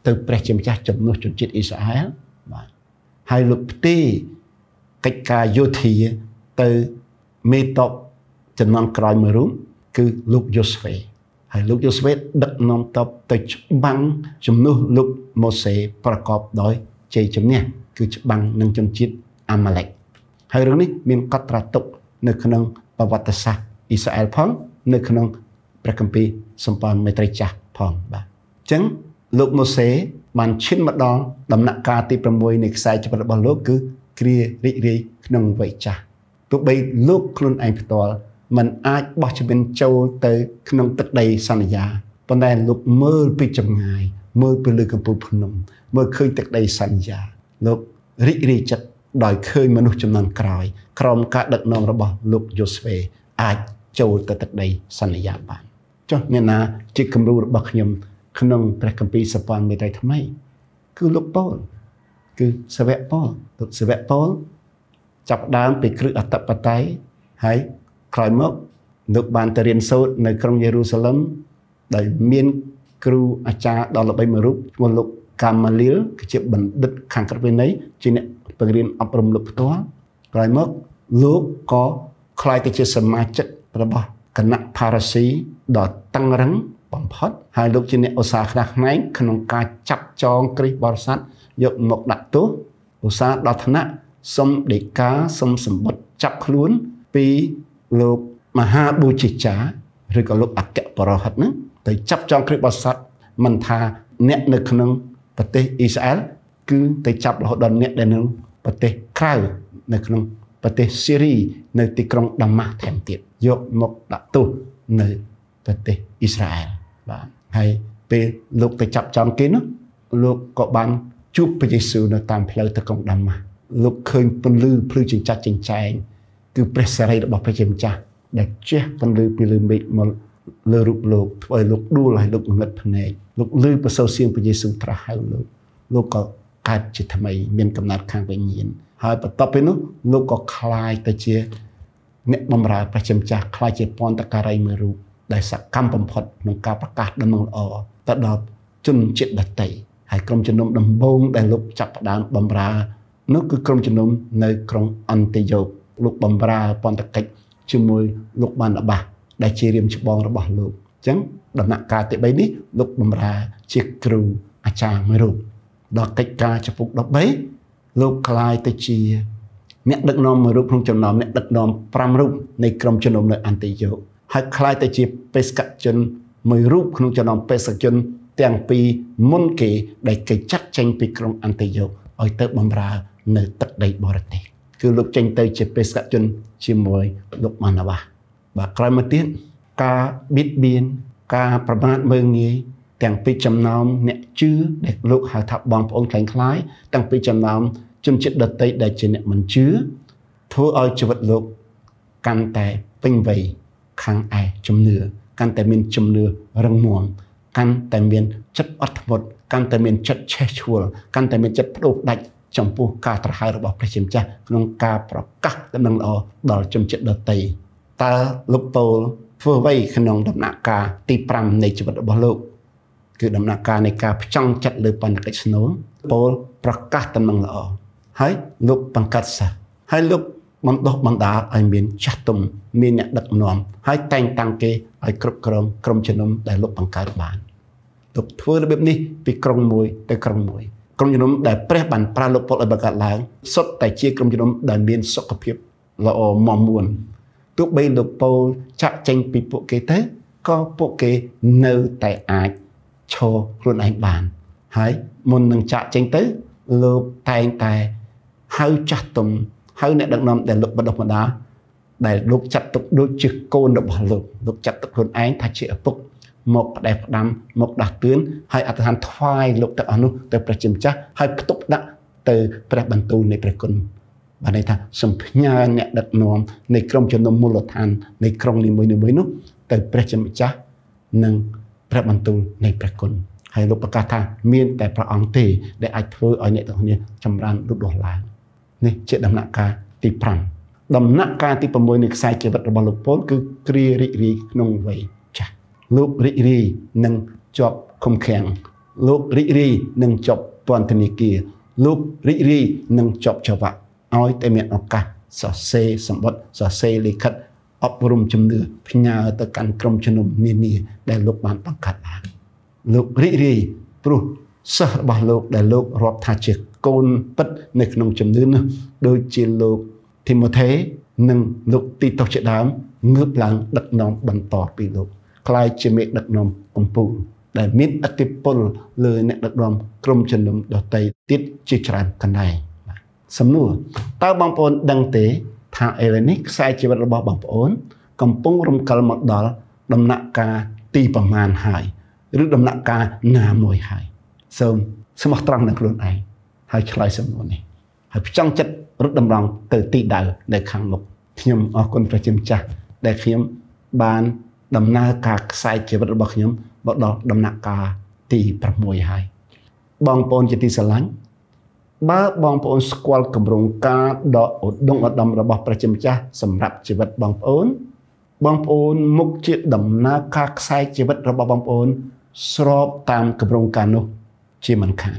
[SPEAKER 1] ទៅព្រះជាម្ចាស់ជំនួសជនជាតិអ៊ីស្រាអែលបាទហើយលោកផ្ទេរកិច្ចការយោធា từ mê tộc chân non còi mờ rúm cứ lúc Joshua hay lúc Joshua đặt nom tộc từ băng chấm nu lúc Moses prakop đói chơi chấm nè cứ băng nâng chấm chiết Amalek hay rồi ní miền cát ra tục nơi khả năng bảo vật sa Israel phong nơi khả năng Prakampi Sampan Metricha phong ba chẳng lúc Moses màn chín mặt đòn đầm nặng ca ti promoi này sai cho bạn bảo lúc cứ kia rị nông vậy cha tụi bay lúc luôn anh to mình ai bỏ cho bên châu tới nông tất đầy san già còn đây lúc mơ bị chậm ngày mơ bị lừa cầm bùn nông mơ khơi tất đầy san già lúc rị chặt đòi khơi mà nuôi chấm nón còi còm cả đợt nông ra bỏ lúc Joshua ai châu tới tất đầy san già bạn cho nên là chỉ cầm ru bậc nhầm nông Prakampi Sampan mấy tay tham ấy cứ lúc Paul cứ sẽ vẽ Paul chập đám bị cự ở tập bát tay hay khỏi mốc nước bàn từ riêng sâu nơi trong Jerusalem để miên kêu acha đó là bây giờ một lúc Gamaliel cái chuyện bẩn đứt khang cắt bên đấy chỉ nên bằng riêng ấp rầm lục toa khỏi mốc lúc có khai cái chuyện sớm mai chất là bao cái nặng Pharisee đó tăng rắn bấm phốt hai lúc chỉ nên osa khắc này không ca chập chong kri bảo sát dục một đặc tố osa đó thằng nè xong để cá xong sầm bật chập luôn vì lúc mà ha bu chỉ trả rồi có lúc ác kẹo bỏ hết nữa tới chập chong kri bảo sát mình tha nẹt nơi khung bát Israel cứ tới chập là họ đòn nẹt đến nơi bát khai nơi khung bát Syria nơi tây krong Damas thèm tiệt dục một đặc tố nơi bát Israel hay về lúc tới chập chong kia nữa lúc có ban chụp về Giêsu nó tam phơi từ cộng đồng mà lúc khơi phân lư phơi chỉnh chặt chỉnh chạy cứ pressure được bảo phải chỉnh chặt để che phân lư bị lư bị mà lư rụp lục với lúc đua lại lúc ngất phần này lúc lư và sâu xiên về Giêsu tra hai lúc có cắt chỉ tham ấy miền cầm nát khang bệnh nhiên hai bắt tập với nó lúc có khai tới chia nét bầm ra phải chỉnh chặt khai chỉ ponตะการายมือรูได้สักคำบำพดนงการประกาศดำเนินออกตัดดอกจนจิตดัดไตให้กรมชนมดำบงได้ลุกจับดานบำรานึกคือกรมชนมในกรงอันติโยกลุกบำราปอนตะกิจชิมวยลุกบานอบะได้เชียริมชบองระบาลุกจังดำนักการติใบนี้ลุกบำราเชียครูอาจารย์ไม่รู้ดอกกิจการจะปลุกดอกใบลุกคลายติเชียเนี่ยดักนอมไม่รู้พงจนอมเนี่ยดักนอมพรำรูปในกรมชนมในอันติโยกให้คลายแต่จีเปสกัดจนมือรูปขนมจะนำเปสกัดจนเตียงปีมุนเกได้เกิดชัดเจนปีกรงอันติโยเอาเติบบำราในตัดได้บริเตคือลูกเจนเตยจีเปสกัดจนชิมวยลูกมันาวะบากลายมาเตี้ยการบิดเบียนการประมาทเมืองนี้เตียงปีจำนำเนี่ยชื่อเด็กลูกหาทับบอลพงคล้ายคล้ายตั้งปีจำนำจนจิตเดตได้เจนเนี่ยมันชื่อทั่วเอาชีวิตลูกกันแต่เป็นไวkhang ai chấm nửa căn tại miền chấm nửa răng muồng căn tại miền chất ớt một căn tại miền chất che chua căn tại miền chất đục đạch trong pu ca tra hai bảo phải chấm cha nông ca bảo cắt cái nông đỏ chấm chất đợt tây ta lúc tàu vừa vây khăn nông đập nạ ca ti pram này chỉ vật bảo lộ cứ đập nạ ca này ca trong chặt lưỡi pan cái snow pol bảo cắt cái nông đỏ hay lúc bằng cắt sa hay lúcมันดอกมันดาไอเมียนชัดตุ่มมีเนี่ยดักนอมให้แต่งตั้งเกไอกรบกรมชนมได้ลบบังการบานตุกทั่วแบบนี้ปีกรงมวยแต่กรงมวยกรมชนมได้เปรี้ยบันปลาลบปลบังการล้างสดแต่เชี่ยกรมชนมได้เมียนสกปรกละอมอมวนตุกใบลบโปจะเจงปีโปเกเตก็โปเกเนื้อแต่อาจโชว์รุ่นไอบานให้มันหนึ่งจะเจงเตลบแต่ให้จัดตุ่มhơi nè đặc nằm để lục bật độc mà đá để lục chặt tục đôi chữ côn được bỏ lục chặt tục hồn ánh thay chỉ ở bục một đẹp đam một đạt tuyến hay ở thành thoai lục tự anu từประจิมchắc hay tục đã từประบันตูในประคุณvà này thà sầm nhà nè đặc nằmในกรมชนมมูลฐานในกรมนี้mới nút từประจิมchắc nâng ประบันตูในประคุณให้ลกประกาศทางเมียนแต่พระองค์ตีได้อาจเพื่อเอาเนี่ยตรงนี้จำรันรูปดอกลายนี่เจดำนักการตีพรังดำนักการตีประมวยในสายเกี่ยวกับระบบลูกโป่งคือกรีรีนงไว้จ้ะลูกรีนังจบคมแข็งลูกรีนังจบปอนธนิกีลูกรีนังจบชาวะเอาแต่เมียนออกกา សរសេរសម្បត្តិសរសេរលិខិតអប់រំជំនឿផ្ញើទៅកាន់ក្រុមជំនុំនានាដែលលោកបានបង្កើតឡើងលោករីករាយព្រោះសិស្សរបស់លោកដែលលោករាប់ថាជាកូនពិតនៅក្នុងជំនឿនោះដូចជាលោកធីម៉ូថេនិងលោកទីតុសជាដើមងើបឡើងដឹកនាំបន្តពីលោកក្លាយជាមេដឹកនាំកម្ពុជាដែលមានឥទ្ធិពលលើអ្នកដឹកនាំក្រុមជំនុំដទៃទៀតជាច្រើនកន្លែងសំណួរតើបងប្អូនដឹងទេថាឥឡូវនេះខ្សែជីវិតរបស់បងប្អូនកំពុងរំកិលមកដល់ដំណាក់កាលទីប្រមាណហើយឬដំណាក់កាលណាមួយហើយសូមស្មោះត្រង់នឹងខ្លួនឯងហើយឆ្លើយសំណួរនេះហើយផ្ចង់ចិត្តរត់តម្រង់ទៅទីដៅនៅខាងមុខខ្ញុំអរគុណព្រះជាម្ចាស់ដែលខ្ញុំបានដំណើរការខ្សែជីវិតរបស់ខ្ញុំមកដល់ដំណាក់កាលទី6ហើយបងប្អូនជាទីស្រឡាញ់បើបងប្អូនស្គាល់គម្រោងការដ៏ឧត្តមឧត្តមរបស់ព្រះជាម្ចាស់សម្រាប់ជីវិតបងប្អូនមុខជាដំណើរការខ្សែជីវិតរបស់បងប្អូនស្របតាមគម្រោងការនោះជាមិនខាន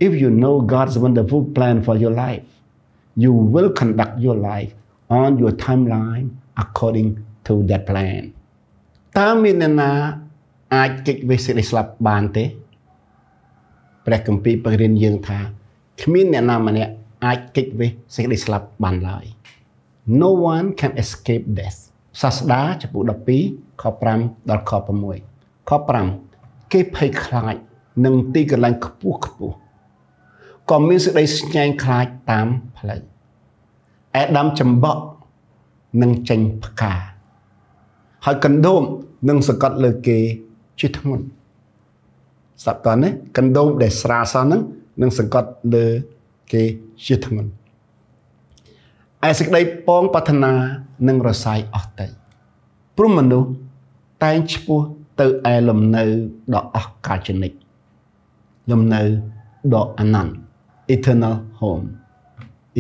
[SPEAKER 1] If you know God's wonderful plan for your life you will conduct your life on your timeline according to that plan តើមានអ្នកណាអាចគេចវេសេចក្តីស្លាប់បានទេព្រះគម្ពីរបង្រៀនយើងថាគ្មានអ្នកណាម្នាក់អាចគេចវេសេចក្តីស្លាប់បានឡើយ No one can escape death សាស្តាចំពោះ12ខ5ដល់ខ6ខ5គេភ័យខ្លាចនឹងទីកន្លែងខ្ពស់ក៏មានសេចក្តីស្ញែងខ្លាចតាមផ្លូវឯដើមចម្បក់នឹងចេញផ្កាហើយកណ្ដូបនឹងសង្កត់លើគេជាធ្ងន់ស្ដាប់តើណាកណ្ដូបដែលស្រាលសោះហ្នឹងនឹងសង្កត់លើគេជាធ្ងន់ឯសេចក្តីពងប្រាថ្នានឹងរសាយអស់ទៅព្រោះមនុស្សតែងឈ្មោះទៅឯលំនៅដ៏អស់កលជនិតលំនៅដ៏អនន្ត eternal home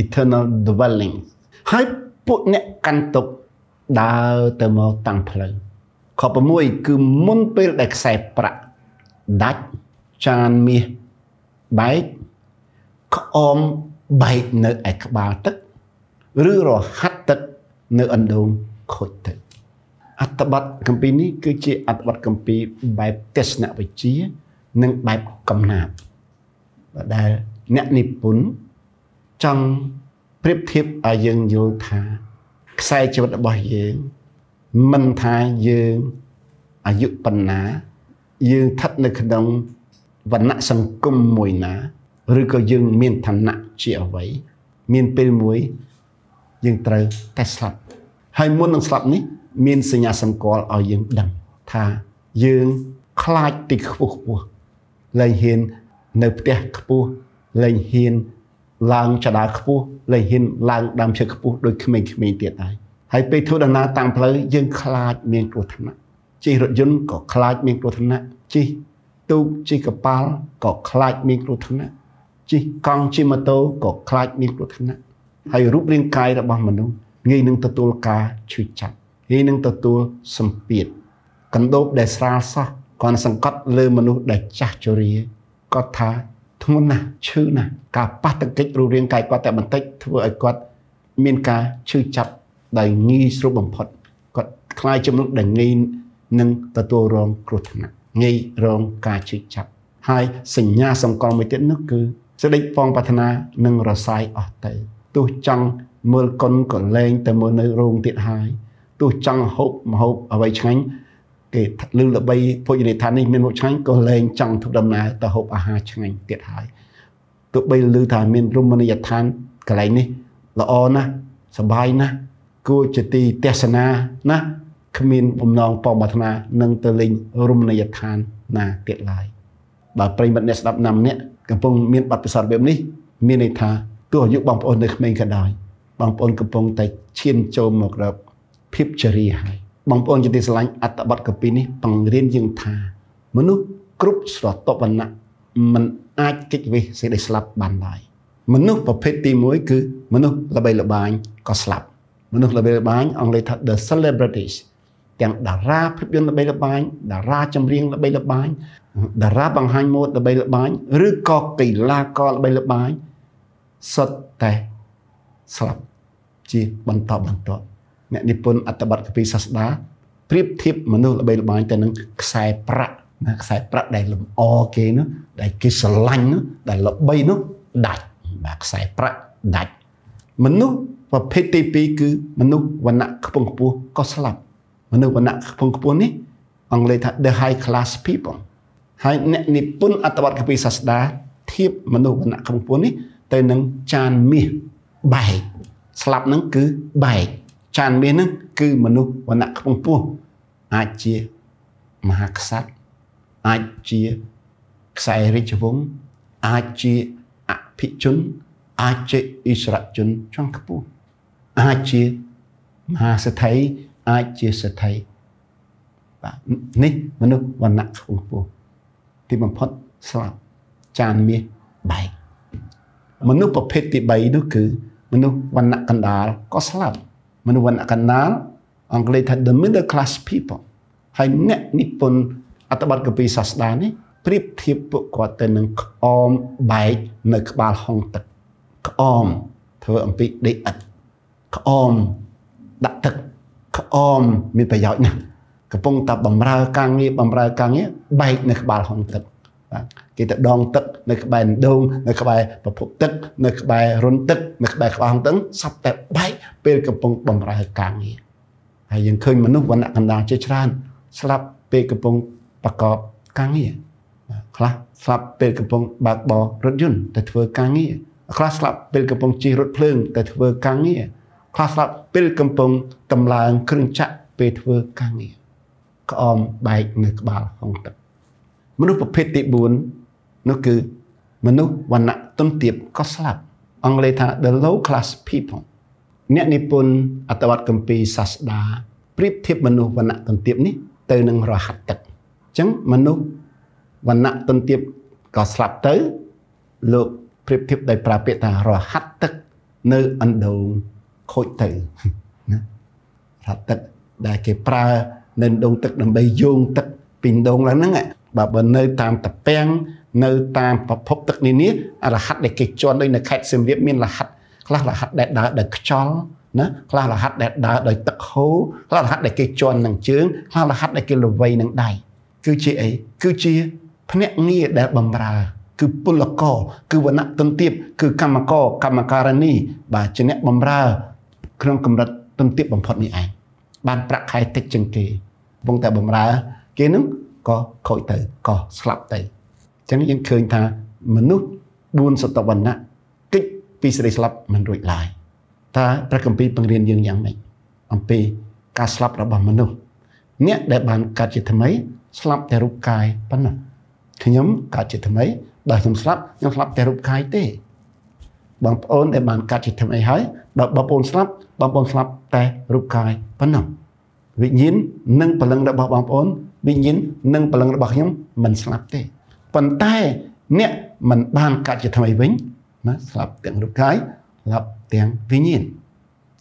[SPEAKER 1] eternal dwelling ហើយពួកអ្នកកាន់ទុកដើរទៅមកតាំងផ្លូវខ6គឺមុនពេលដែលខ្សែប្រាក់ដាច់ចានមាសបែកក្អមបែកនៅឯក្បាលទឹកឬរហាត់ទឹកនៅអណ្ដូងខូចទឹកអត្ថបទគម្ពីរនេះគឺជាអត្ថបទគម្ពីរបែបទស្សនវិជ្ជានិងបែបកំណាព្យដែលអ្នកនិពន្ធចង់ប្រៀបធៀបឲ្យយើងយល់ថាខ្សែជីវិតរបស់យើងមិនថាយើងអាយុប៉ុណ្ណាយើងស្ថិតនៅក្នុងវណ្ណៈសង្គមមួយណាឬក៏យើងមានឋានៈជាអ្វីមានពេលមួយយើងត្រូវតែស្លាប់ហើយមុននឹងស្លាប់នេះមានសញ្ញាសម្គាល់ឲ្យយើងដឹងថាយើងខ្លាចទីខ្ពស់លែងហ៊ាននៅផ្ទះខ្ពស់លែងហ៊ានឡើងចដាខ្ពស់លែងហ៊ានឡើងដើមឈើខ្ពស់ដូចក្មេងៗទៀតហើយពេលធ្វើដំណើរតាមផ្លូវយើងខ្លាចមានគ្រោះថ្នាក់ជិះរថយន្តក៏ខ្លាចមានគ្រោះថ្នាក់ជិះទូកជិះកប៉ាល់ក៏ខ្លាចមានគ្រោះថ្នាក់ជិះកង់ជិះម៉ូតូក៏ខ្លាចមានគ្រោះថ្នាក់ហើយរូបរាងកាយរបស់មនុស្សងាយនឹងទទួលការឈឺចាប់ងាយនឹងទទួលសម្ពាធកណ្ដូបដែលស្រាលសោះគាត់សង្កត់លើមនុស្សដែលចាស់ជរាគាត់ថាធ្ងន់ណាស់ឈឺណាស់ការប៉ះទង្គិចរូបរាងកាយគាត់តែបន្តិចធ្វើឲ្យគាត់មានការឈឺចាប់ដែលងាយស្រួលបំផុតគាត់ខ្លាចជំនុំដែលងាយនឹងទទួលរងគ្រោះថ្នាក់ងាយរងការឈឺចាប់ហើយសញ្ញាសម្គាល់មួយទៀតនោះគឺសេចក្តីពងប្រាថ្នានឹងរសាយអស់ទៅទោះចង់មើលកុនក៏លែងទៅមើលនៅរោងទៀតហើយទោះចង់ហូបម្ហូបអ្វីឆ្ងាញ់គេលឺល្បីភោជនីយដ្ឋាននេះមានមុខឆ្ងាញ់ក៏លែងចង់ធ្វើដំណើរទៅហូបអាហារឆ្ងាញ់ទៀតហើយទោះបីលឺថាមានរមណីយដ្ឋានកន្លែងនេះល្អណាស់សប្បាយណាស់គួរជាទីទស្សនាណាស់គ្មានបំណងពងប្រាថ្នានឹងទៅលេងរមណីយដ្ឋានណាទៀតឡើយបើប្រិយមិត្តអ្នកស្ដាប់ណាម្នាក់កំពុងមានបទពិសោធន៍បែបនេះមានន័យថាទោះអាយុបងប្អូននៅក្មេងក៏ដោយបងប្អូនកំពុងតែឈានចូលមករកភាពជរាហើយបងប្អូនជាទីស្រឡាញ់អត្ថបទកាពីនេះបង្រៀនយើងថាមនុស្សគ្រប់ស្រទាប់វណ្ណៈមិនអាចគេចវេសសេចក្តីស្លាប់បានឡើយមនុស្សប្រភេទទី1គឺមនុស្សល្បីល្បាញក៏ស្លាប់មនុស្សល្បីល្បាញអង់គ្លេសថា the celebrities ទាំងតារាភាពយន្តល្បីល្បាញតារាចម្រៀងល្បីល្បាញតារាបង្ហាញម៉ូដល្បីល្បាញឬក៏កីឡាករល្បីល្បាញសុទ្ធតែស្លាប់ chia bận tọt nè đi pôn ắt bật cái sa đá priệp thiệp mà nó là bây là bài tên nó xài pra đây là ok nó đây cái sờ lanh nó đây là bay nó đại và xài pra đại mình nó và PTP cứ mình nóวันณะphong phú có slap mình nóวันณะphong phú ní anh lấy the high class people hai nè đi pôn ắt bật cái sa đá thiệp mình nóวันณะphong phú ní tên nó chan mi bài slap nó cứ bài chan mi nó cứ mình nóวันณะphong phú ai chia mà hắc sát ai chia sai rich vốn ai chia thị chun ai chia Israel chun trong các bộ ai chia mà sẽ thấy ai chia sẽ thấy và nít mà nóวันณะของพวกที่มันพ้นสลับจานมีใบมนุษย์ประเภทที่ใบนั่นคือมนุษย์วันณะกันดารก็สลับมนุษย์วันณะกันดารอังกฤษ the middle class people ให้เนี่ยนิพนธ์อัตบัตกปีศาสดานี่เปรียบเทียบพวกกว่าแต่หนึ่งออมใบในกบาลห้องตึกออมเธออันปีได้อัดออมดักตึกออมมีประโยชน์นะกระปงตับบำราการเงี้ยใบในกบาลห้องตึกกิจดองตึกในกบาลดงในกบาลประพบตึกในกบาลรุนตึกในกบาลกบาลห้องตึกสับแต่ใบเป็นกระปงบำราการเงี้ยยังเคยมนุษย์วันณะกันดารเชี่ยวชาญสลับเป็นกระปงประกอบการเงี้ยคลาสลับเป็นกระปงบากบอรถยนต์แต่เธอการเงี้ยคลาสลับเป็นกระปงจีรถเพลิงแต่เธอการเงี้ยคลาสลับเป็นกระปงกำลังเครื่องจักรเป็นเธอการเงี้ยก็ออมใบในกบาลห้องตึกมนุษย์ประเภทที่บุญนั่นคือมนุษย์วันณะต้นเตียบก็สลับอังกฤษ the low class people เนี่ยนิพนธ์อัตวัตกัมปีศาสดาเปรียบเทียบมนุษย์วันณะต้นเตียบนี้เตยหนึ่งรหัสตึกจังมนุษย์วันณะต้นเตียบก็สลับเตยโลกเปรียบเทียบได้ปราเปตารหัสตึกเนื้ออันโดงโคตรเตยนะรหัสตึกได้เก็บปลาเนินดงตึกนำใบโยงตึกปิ่นดงแล้วนั่งไงแบบว่าเนื้อตามตะแปงเนื้อตามประพบตึกนี้รหัสได้เก็บจวนด้วยในแคดเซมเรียบมีรหัสคลาสรหัสได้ดาได้จอลนะคลาสรหัสได้ดาได้ตะโขคลาสรหัสได้เก็บจวนหนังเชื้อคลาสรหัสได้เก็บลอยหนังได้คือเชี่ยคือเชี่ยพเนงี้ได้บำราคือปุลกอคือวันณะต้นเตียบคือกรรมกรรมการณีบาเจเนบำราเครื่องกำลังต้นเตียบบำพดนี่ไอ้บ้านประคายเต็กจังเกวงแต่บำราเกนึงก็คอยเตยก็สลับเตยจังยังเคยทามนุษย์บุญสตวันนะกิจปีสสลับมันรุ่ยลายถ้าพระคัมภีร์ปังเรียนยังอย่างไรอันปีการสลับระบำมนุษย์เนี่ยได้บานการจิตทำไมสลับแต่รูปกายปะนะขยมการจิตทำไมได้สลับยังสลับแต่รูปกายเต้บางคนได้บานการจิตทำไมหายบางคนสลับแต่รูปกายปะนะวิญญาณนึ่งพลังระบางคนวิญญาณนึ่งพลังระบขยมมันสลับเต้ปันใต้เนี่ยมันบานการจิตทำไมวิ่งนะสลับแต่รูปกายสลับแต่วิญญาณ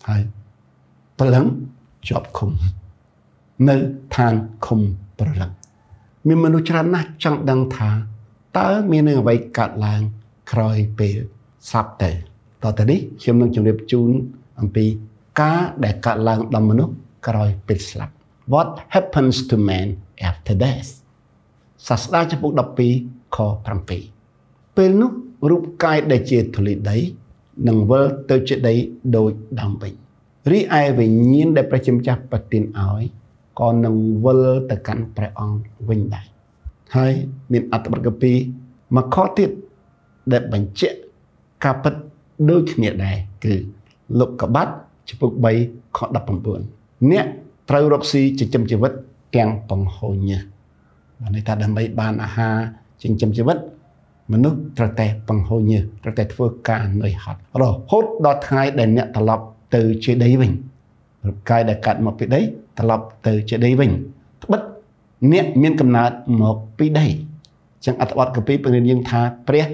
[SPEAKER 1] หายพลังจอบคุมในทานคุมพลังมีมนุษย์ชนะจังดังทาตามีเนื้อไว้กัดลางคอยเปรสับแต่ต่อแต่นี้เชื่อมนึงจงเรียบจูนอันปีกาได้กัดลางดำมนุษย์คอยเปรสับ What happens to man after death ศาสนาจะพูดดับปีคอพรำปีเป็นนุรูปกายได้เจตุลิได้หนังเวลเตอร์เจได้โดยดังไปรีไอวิญญาณได้ประชิมจับปฏินเอาไว้ก่อนหนังเวลแต่กันประองวิญได้ให้มีอัตบัตกปีมาข้อติดได้บรรเจกาปัดโดยขณีได้คือลูกกบัดจะปลุกใบขอดับปมปวนเนี่ยไตรรักษีจะจำชีวิตแกงปังโหเนี่ยในตาดำใบบานอาหารจึงจำชีวิตมนุษย์ตระแต่ปังโหเนี่ยตระแต่ทั่วการในหัดเราโคตรดอดไงเด่นเนี่ยตลอดtừ chế đấy mình cái đại cạn một cái đấy ta lọc từ chế đấy mình bất niệm miên cầm nát một cái đấy chẳng ăn bát cái bên bên nhưng tha pre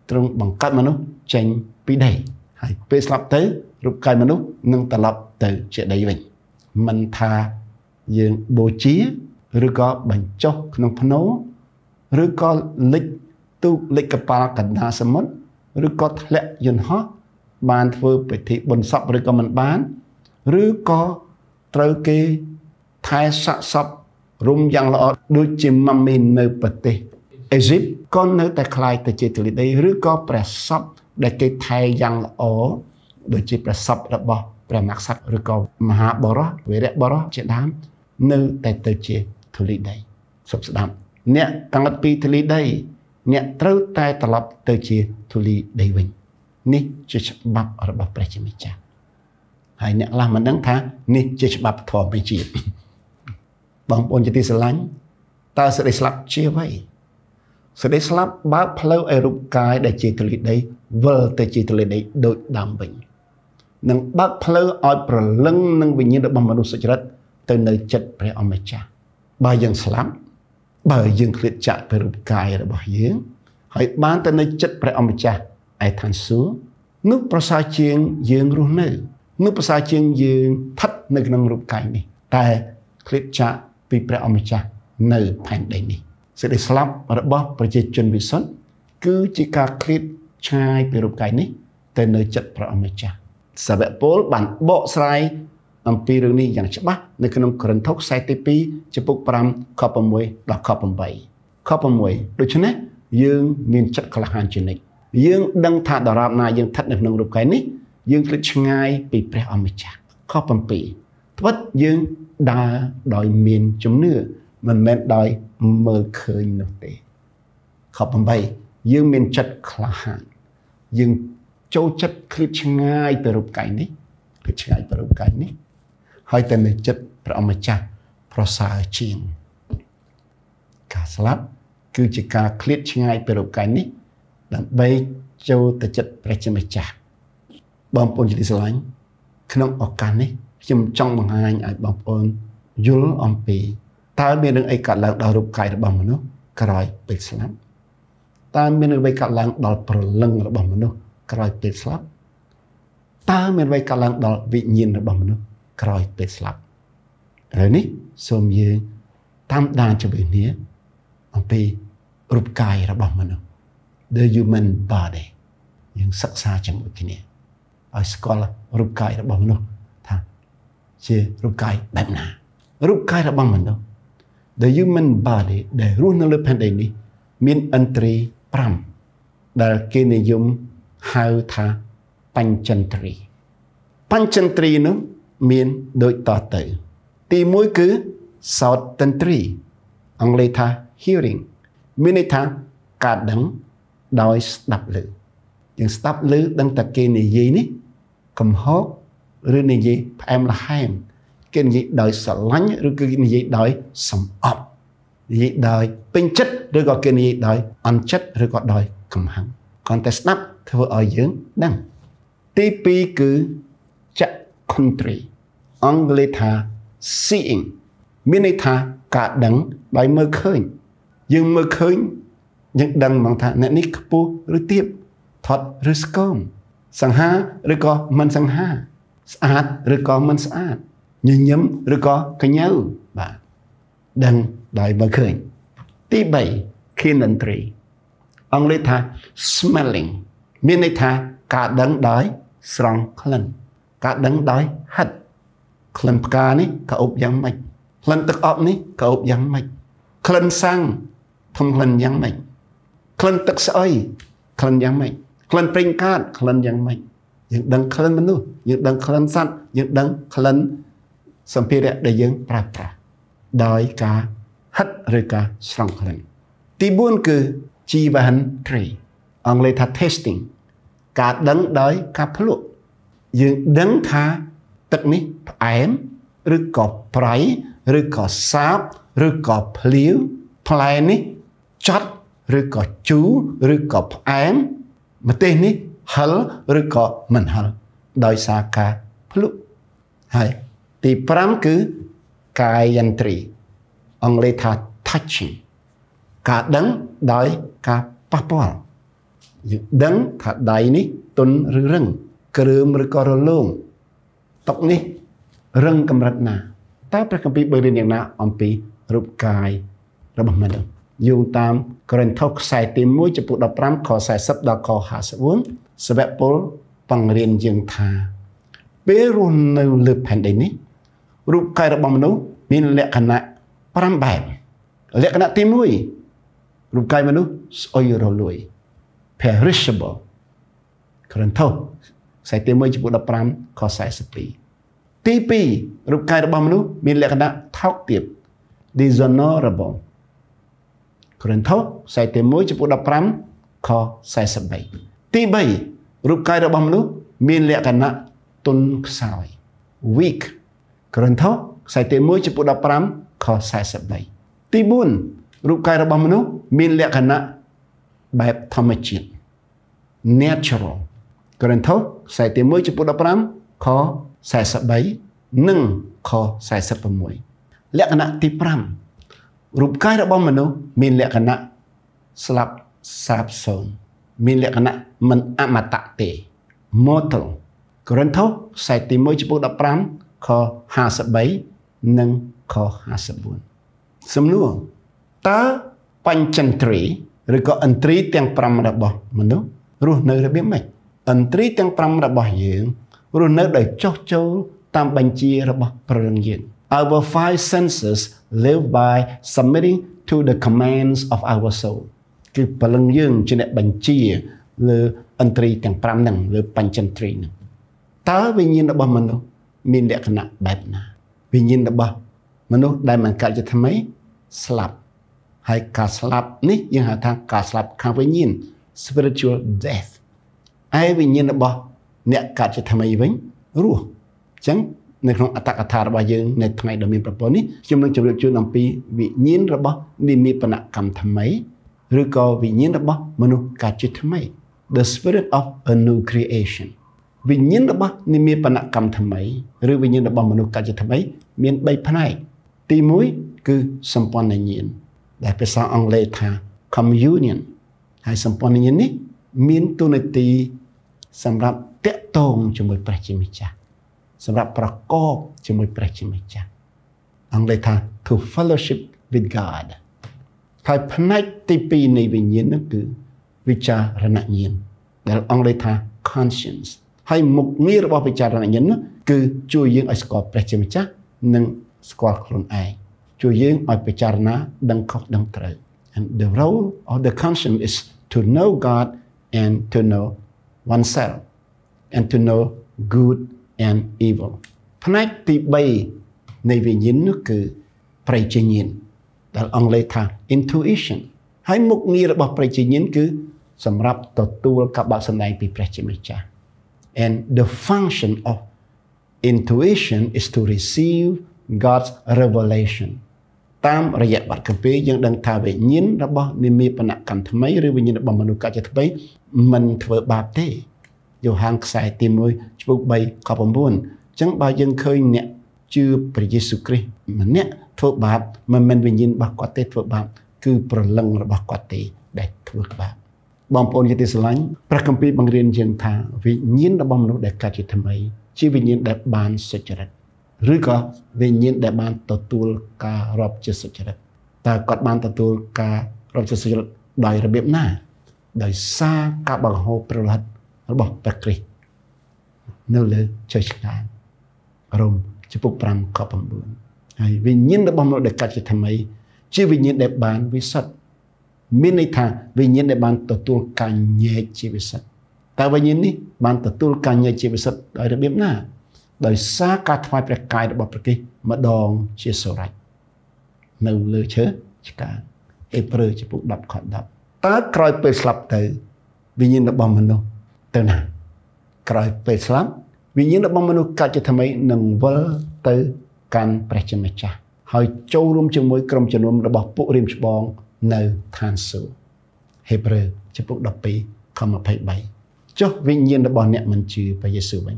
[SPEAKER 1] trong bằng cát mà nó tranh cái đấy hay pe slap tới rụp cái mà nó nâng ta lọc từ chế đấy mình tha dương bố trí rồi có bánh chốc nông phấn nấu rồi có lịch tu lịch cái pa cả na sớm rồi có lệ dân hót បានធ្វើពិធីបុណ្យសពឬក៏មិនបានឬក៏ត្រូវគេថែសាក់សពរុំយ៉ាងល្អដូចជាម៉ាមីនៅប្រទេសអេស៊ីបក៏នៅតែคล้ายទៅជាធូលីដីឬក៏ព្រះសពដែលគេថែយ៉ាងល្អដូចជាព្រះសពរបស់ព្រះមហាក្សត្រឬក៏មហាបរោះវីរៈបរោះជាដើមនៅតែទៅជាធូលីដីសុខស្ដាប់អ្នកកើតពីធូលីដីអ្នកត្រូវតែត្រឡប់ទៅជាធូលីដីវិញនេះជាច្បាប់របស់ព្រះជាម្ចាស់ហើយអ្នកខ្លះមិនដឹងថានេះជាច្បាប់ធម៌ជាតិបងប្អូនជាទីស្រឡាញ់តើសេចក្តីស្លាប់ជាអ្វីសេចក្តីស្លាប់បើកផ្លូវឲ្យរូបកាយដែលជាធូលីដីវិលទៅជាធូលីដីដូចដើមវិញនឹងបើកផ្លូវឲ្យប្រលឹងនឹងវិញ្ញាណរបស់មនុស្សសុចរិតទៅនៅចិត្តព្រះអម្ចាស់បើយើងស្លាប់បើយើងឃ្លាតចាកពីរូបកាយរបស់យើងហើយបានទៅនៅចិត្តព្រះអម្ចាស់ឯឋានសួគ៌នោះប្រសើរជាងយើងរស់នៅនោះប្រសើរជាងយើងស្ថិតនៅក្នុងរូបកាយនេះតែឃ្លាតចាកពីព្រះអម្ចាស់នៅផែនដីនេះសេចក្តីស្លាប់របស់ប្រជាជនវិសុទ្ធគឺជាការឃ្លាតឆ្ងាយពីរូបកាយនេះទៅនៅចិត្តព្រះអម្ចាស់សាវកពលបានបកស្រាយអំពីរឿងនេះយ៉ាងច្បាស់នៅក្នុងកូរិនថូសខ្សែទី2ចំពុក5ខ6ដល់ខ8ខ6ដូច្នេះយើងមានចិត្តក្លាហានជានិច្ចយើងដឹងថាដរាបណាយើងស្ថិតនៅក្នុងរូបកាយនេះយើងឃ្លាតឆ្ងាយពីព្រះអម្ចាស់ខ7ត្បិតយើងដើរដោយមានជំនឿមិនមែនដោយមើលឃើញនោះទេខ8យើងមានចិត្តក្លាហានយើងចូលចិត្តឃ្លាតឆ្ងាយពីរូបកាយនេះឃ្លាតឆ្ងាយពីរូបកាយនេះហើយតែនៅចិត្តព្រះអម្ចាស់ប្រសើរជាងការស្លាប់គឺជាការឃ្លាតឆ្ងាយពីរូបកាយនេះដើម្បីចូលទៅចិត្តព្រះជាម្ចាស់បងប្អូនជាទីស្រឡាញ់ក្នុងឱកាសនេះខ្ញុំចង់បង្ហាញឲ្យបងប្អូនយល់អំពីតើមានរឿងអីកើតឡើងដល់រូបកាយរបស់មនុស្សក្រោយពេលស្លាប់តើមានរឿងអ្វីកើតឡើងដល់ព្រលឹងរបស់មនុស្សក្រោយពេលស្លាប់តើមានអ្វីកើតឡើងដល់វិញ្ញាណរបស់មនុស្សក្រោយពេលស្លាប់ឥឡូវនេះសូមយើងតាមដានជាមួយគ្នាអំពីរូបកាយរបស់មនុស្ស The human body យើងសិក្សាជាមួយគ្នាឲ្យស្គាល់រូបកាយរបស់មនុស្សថាជារូបកាយបែបណារូបកាយរបស់មនុស្ស The human body ដែលរស់នៅលើផែនដីនេះមានឥន្ទ្រី5ដែលគេនិយមហៅថាបញ្ចិន្ទ្រីបញ្ចិន្ទ្រីនោះមានដូចតទៅទី1គឺសោតន្ទ្រីអង់គ្លេសថា hearing មានន័យថាការដឹងដោយស្ដាប់ឮយើងស្ដាប់ឮដឹងតែគេនិយាយនេះកំហុសឬនិយាយផ្អែមល្ហែមគេនិយាយដោយស្រឡាញ់ឬគឺនិយាយដោយសំអប់និយាយដោយពេញចិត្តឬក៏គេនិយាយដោយអន់ចិត្តឬក៏ដោយកំហឹងគ្រាន់តែស្ដាប់ធ្វើឲ្យយើងដឹងទី2គឺចក្ខុន្ទ្រីអង់គ្លេសថា seeing មានន័យថាការដឹងដោយមើលឃើញយើងមើលឃើញយើងដឹងហ្មងថាអ្នកនេះខ្ពស់ឬទាបថត់ឬស្គមសង្ហាឬក៏មិនសង្ហាស្អាតឬក៏មិនស្អាតញញឹមឬក៏កញ្ញើបាទដឹងដោយមើលឃើញទី3 kinentry អង់គ្លេសថា smelling មានន័យថាការដឹងដោយស្រង់ក្លិនការដឹងដោយហិតក្លិនផ្កានេះក៏អុបយ៉ាងម៉េចក្លិនទឹកអប់នេះក៏អុបយ៉ាងម៉េចក្លិនសាំងធំក្លិនយ៉ាងម៉េចក្លិនទឹកស្អុយក្លិនយ៉ាងម៉េចក្លិនប្រេងកាតក្លិនយ៉ាងម៉េចយើងដឹងក្លិនមនុស្សយើងដឹងក្លិនសត្វយើងដឹងក្លិនសម្ភារៈដែលយើងប្រើប្រាស់ដោយការហិតឬការស្រង់ក្លិនទី4គឺជីវហិនត្រីអង់គ្លេសថា tasting ការដឹងដោយការភ្លក់យើងដឹងថាទឹកនេះផ្អែមឬក៏ប្រៃឬក៏សាបឬក៏ភ្លាវផ្លែនេះចត់ឬក៏ជូរឬក៏ផ្អែមម្ទេសនេះហឹរឬក៏មិនហឹរដោយសារការភ្លក់ហើយទី5គឺកាយន្ទ្រីអង់គ្លេសថា touching ការដឹងដោយការប៉ះពាល់យើងដឹងថាដៃនេះទន់ឬរឹងគ្រើមឬក៏រលោងតុនេះរឹងកម្រិតណាតើព្រះគម្ពីរបើរៀនយ៉ាងណាអំពីរូបកាយរបស់មនុស្សយោងតាមកូរិនថូសខ្សែទី1ចំពោះ15ខ40ដល់ខ54សាវកពល bằng riêng dương thà bế rôn nâu lượp hẳn đầy ní rụp cài ra bóng nấu mình lẹ khả nạ pram bạp lẹ khả nạ tim nuôi rụp cài mà nấu ôi rô lùi perishable keren thâu sai tim mới chỉ bộ đập pram khó sai sắp bí tí pi rụp cài ra bóng nấu mình lẹ khả nạ thóc tiệp dishonorable keren thâu sai tim mới chỉ bộ đập pram khó sai sắp bí tí bay rụp cài ra bóng nấu mình lẹ khả nạ tôn xài weak keren thâu sai tim mới chỉ bộ đập pram khó sai sắp bí tí buôn rụp cài ra bóng nấu mình lẹ khả nạ bạp thầm chít natural keren thâu sai tim mới chỉ bộ đập pram khó sai sắp bí nâng khó sai sắp mùi lẹ khả nạ tí pram rụp cài ra bóng nấu mình lẹ khả nạ slap sạp sôn mình lẹ khả nạ mình mà tạ tệ mortal keren thâu sai tim mới chỉ bộ đập pram khó hạ sắp bí nâng khó hạ sắp buồn xâm nua ta bánh chân trí rồi có ẩn trí tiếng pram đã bỏ mà nó rồi nơi đã biết mạch ẩn trí tiếng pram đã bỏ dưỡng rồi nơi đời chốc châu tam bánh chia đã bỏ prang diện our five senses live by submitting to the commands of our soul cái prang dưỡng trên đại bánh chia là ẩn trí tiếng pram nâng là bánh chân trí nâng ta vì nhiên đã bỏ mà nó mình đã khả bẹp nà vì nhiên đã bỏ mà nó đại mạnh cả cho thầm ấy slap hay cả slap ní nhưng hạ thang cả slap khang với nhiên spiritual death ai vì nhiên đã bỏ nẹ cả cho thầm ấy vĩnh rùa chẳng nên không attack attack bao giờ nên thay đổi mình propose ní chúng mình chụp được chưa làm pi vì nhiên đã bỏ đi mi phần cầm thầm ấy rồi có vì nhiên đã bỏ mà nó cả cho thầm ấy the spirit of a new creation vì nhiên đã bỏ đi mi phần cầm thầm ấy rồi vì nhiên đã bỏ mà nó cả cho thầm ấy miền bay phần này tí mũi cứ sắm pon này nhiên đạiภาษาอังกฤษថា communion ហើយសម្ព័ន្ធញាណនេះមានតួនាទីសម្រាប់តាក់ទងជាមួយព្រះជាម្ចាស់សម្រាប់ប្រកបជាមួយព្រះជាម្ចាស់អង់គ្លេសថា to fellowship with God ហើយផ្នែកទី2នៃវិញ្ញាណនោះគឺវិចារណញ្ញាណដែលអង់គ្លេសថា conscience ហើយមុខងាររបស់វិចារណញ្ញាណនោះគឺជួយយើងឲ្យស្គាល់ព្រះជាម្ចាស់និងស្គាល់ខ្លួនឯងជួយយើងឲ្យពិចារណាដឹងខុសដឹងត្រូវ and the role of the conscience is to know God and to know oneself and to know good and evil ផ្នែកទី3នៃវិញ្ញាណនោះគឺប្រជញ្ញဉ်ដែលអង់គ្លេសថា intuition ហើយមុខងាររបស់ប្រជញ្ញဉ်គឺសម្រាប់ទទួលការបាក់សម្ដែងពីព្រះជាម្ចាស់ and the function of intuition is to receive God's revelation តាមរយៈបទគម្ពីរយើងដឹងថាវិញ្ញាណរបស់និមិត្តនកម្មថ្មីឬវិញ្ញាណរបស់មនុស្សកច្ចថ្មីមិនធ្វើបាបទេយ៉ូហានខ្សែទី1ចំពុក3ខ9អញ្ចឹងបើយើងឃើញអ្នកជឿព្រះយេស៊ូវគ្រីស្ទម្នាក់ធ្វើបាបមិនមែនវិញ្ញាណរបស់គាត់ទេធ្វើបាបគឺព្រលឹងរបស់គាត់ទេដែលធ្វើបាបបងប្អូនជាទីស្រឡាញ់ព្រះគម្ពីរបង្រៀនយើងថាវិញ្ញាណរបស់មនុស្សដែលកើតជាថ្មីជាវិញ្ញាណដែលបានសុចរិតឬក៏វិញ្ញាណដែលបានទទួលការរាប់ជាសុចរិតតើគាត់បានទទួលការរាប់ជាសុចរិតដោយរបៀបណាដោយសារការបង្ហូរព្រះលោហិតរបស់ព្រះគ្រីស្ទនៅលើជ័យឆ្កាងរ៉ូមចំពុក5ខ9ហើយវិញ្ញាណរបស់មនុស្សដែលកើតជាថ្មីជាវិញ្ញាណដែលបានវិសុទ្ធមានន័យថាវិញ្ញាណដែលបានទទួលការញែកជាវិសុទ្ធតើវិញ្ញាណនេះបានទទួលការញែកជាវិសុទ្ធដោយរបៀបណាដោយសារការថ្វាយព្រះកាយរបស់ព្រះគ្រីស្ទម្ដងជាសូរ៉ាច់នៅលើឈើឆ្កាងអេព្រើរចំពុក10ខ10តើក្រោយពេលស្លាប់ទៅវិញ្ញាណរបស់មនុស្សទៅណាក្រោយពេលស្លាប់វិញ្ញាណរបស់មនុស្សកើតជាថ្មីនឹងវិលទៅកាន់ព្រះជាម្ចាស់ហើយចូលរួមជាមួយក្រុមជំនុំរបស់ពួករៀមច្បងនៅឋានសួគ៌ហេព្រើរចំពុក12ខ23ចុះវិញ្ញាណរបស់អ្នកមិនជឿព្រះយេស៊ូវវិញ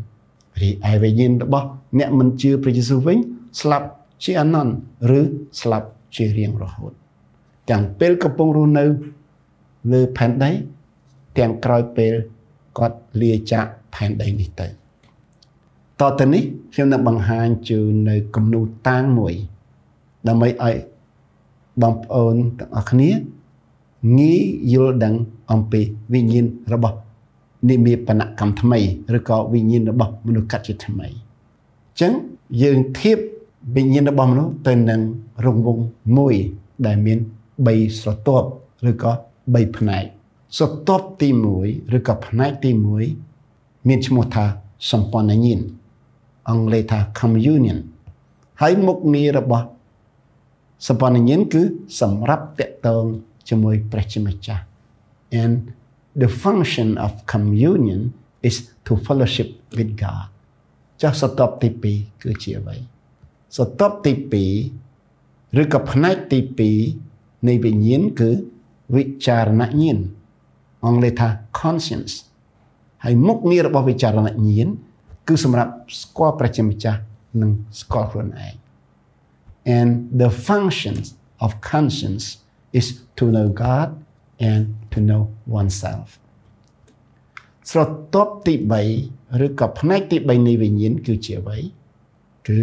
[SPEAKER 1] រីឯវិញ្ញាណរបស់អ្នកមិនជឿព្រះយេស៊ូវវិញស្លាប់ជាអនន្តឬស្លាប់ជារៀងរហូតទាំងពេលកំពុងរស់នៅលើផែនដីទាំងក្រោយពេលគាត់លាចាកផែនដីនេះទៅតទៅនេះខ្ញុំនឹងបង្ហាញជូននៅគំនូរតាងមួយដើម្បីឲ្យបងប្អូនទាំងអស់គ្នាងាយយល់ដឹងអំពីវិញ្ញាណរបស់ និមិត្តនកម្មថ្មីឬក៏វិញ្ញាណរបស់មនុស្សកាត់ជាថ្មីអញ្ចឹងយើងធៀបវិញ្ញាណរបស់មនុស្សទៅនឹងរង្វង់មួយដែលមាន3ស្រទាប់ឬក៏3ផ្នែកស្រទាប់ទី1ឬក៏ផ្នែកទី1មានឈ្មោះថាសម្ព័ន្ធញាណអង់គ្លេសថា communion ហើយមុខងាររបស់សម្ព័ន្ធញាណគឺសម្រាប់តាក់ទងជាមួយព្រះជាម្ចាស់ and the function of communion is to fellowship with God ចាស់ស្រទាប់ទី2គឺជាអ្វីស្រទាប់ទី2ឬក៏ផ្នែកទី2នៃវិញ្ញាណគឺវិចារណញាណអង់គ្លេសថា conscience ហើយមុខងាររបស់វិចារណញាណគឺសម្រាប់ស្គាល់ព្រះជាម្ចាស់និងស្គាល់ខ្លួនឯង and the functions of conscience is to know God and to know oneself ស្រទាប់ទី3ឬក៏ផ្នែកទី3នៃវិញ្ញាណគឺជាអ្វីគឺ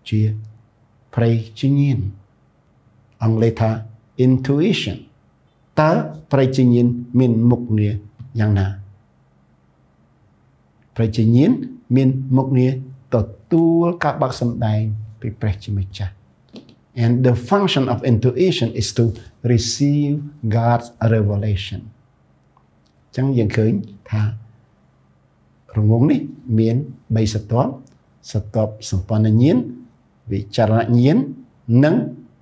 [SPEAKER 1] ជាប្រៃជាញាណអង់គ្លេសថា intuition តើប្រៃជាញាណមានមុខងារយ៉ាងណាប្រៃជាញាណមានមុខងារទទួលការបាក់សម្ដែងពីព្រះជាម្ចាស់ and the function of intuition is to receive God's revelation អញ្ចឹងយើងឃើញថារង្វង់នេះមាន3ស្រទាប់សម្ព័ន្ធញាណវិចារណញាណនិង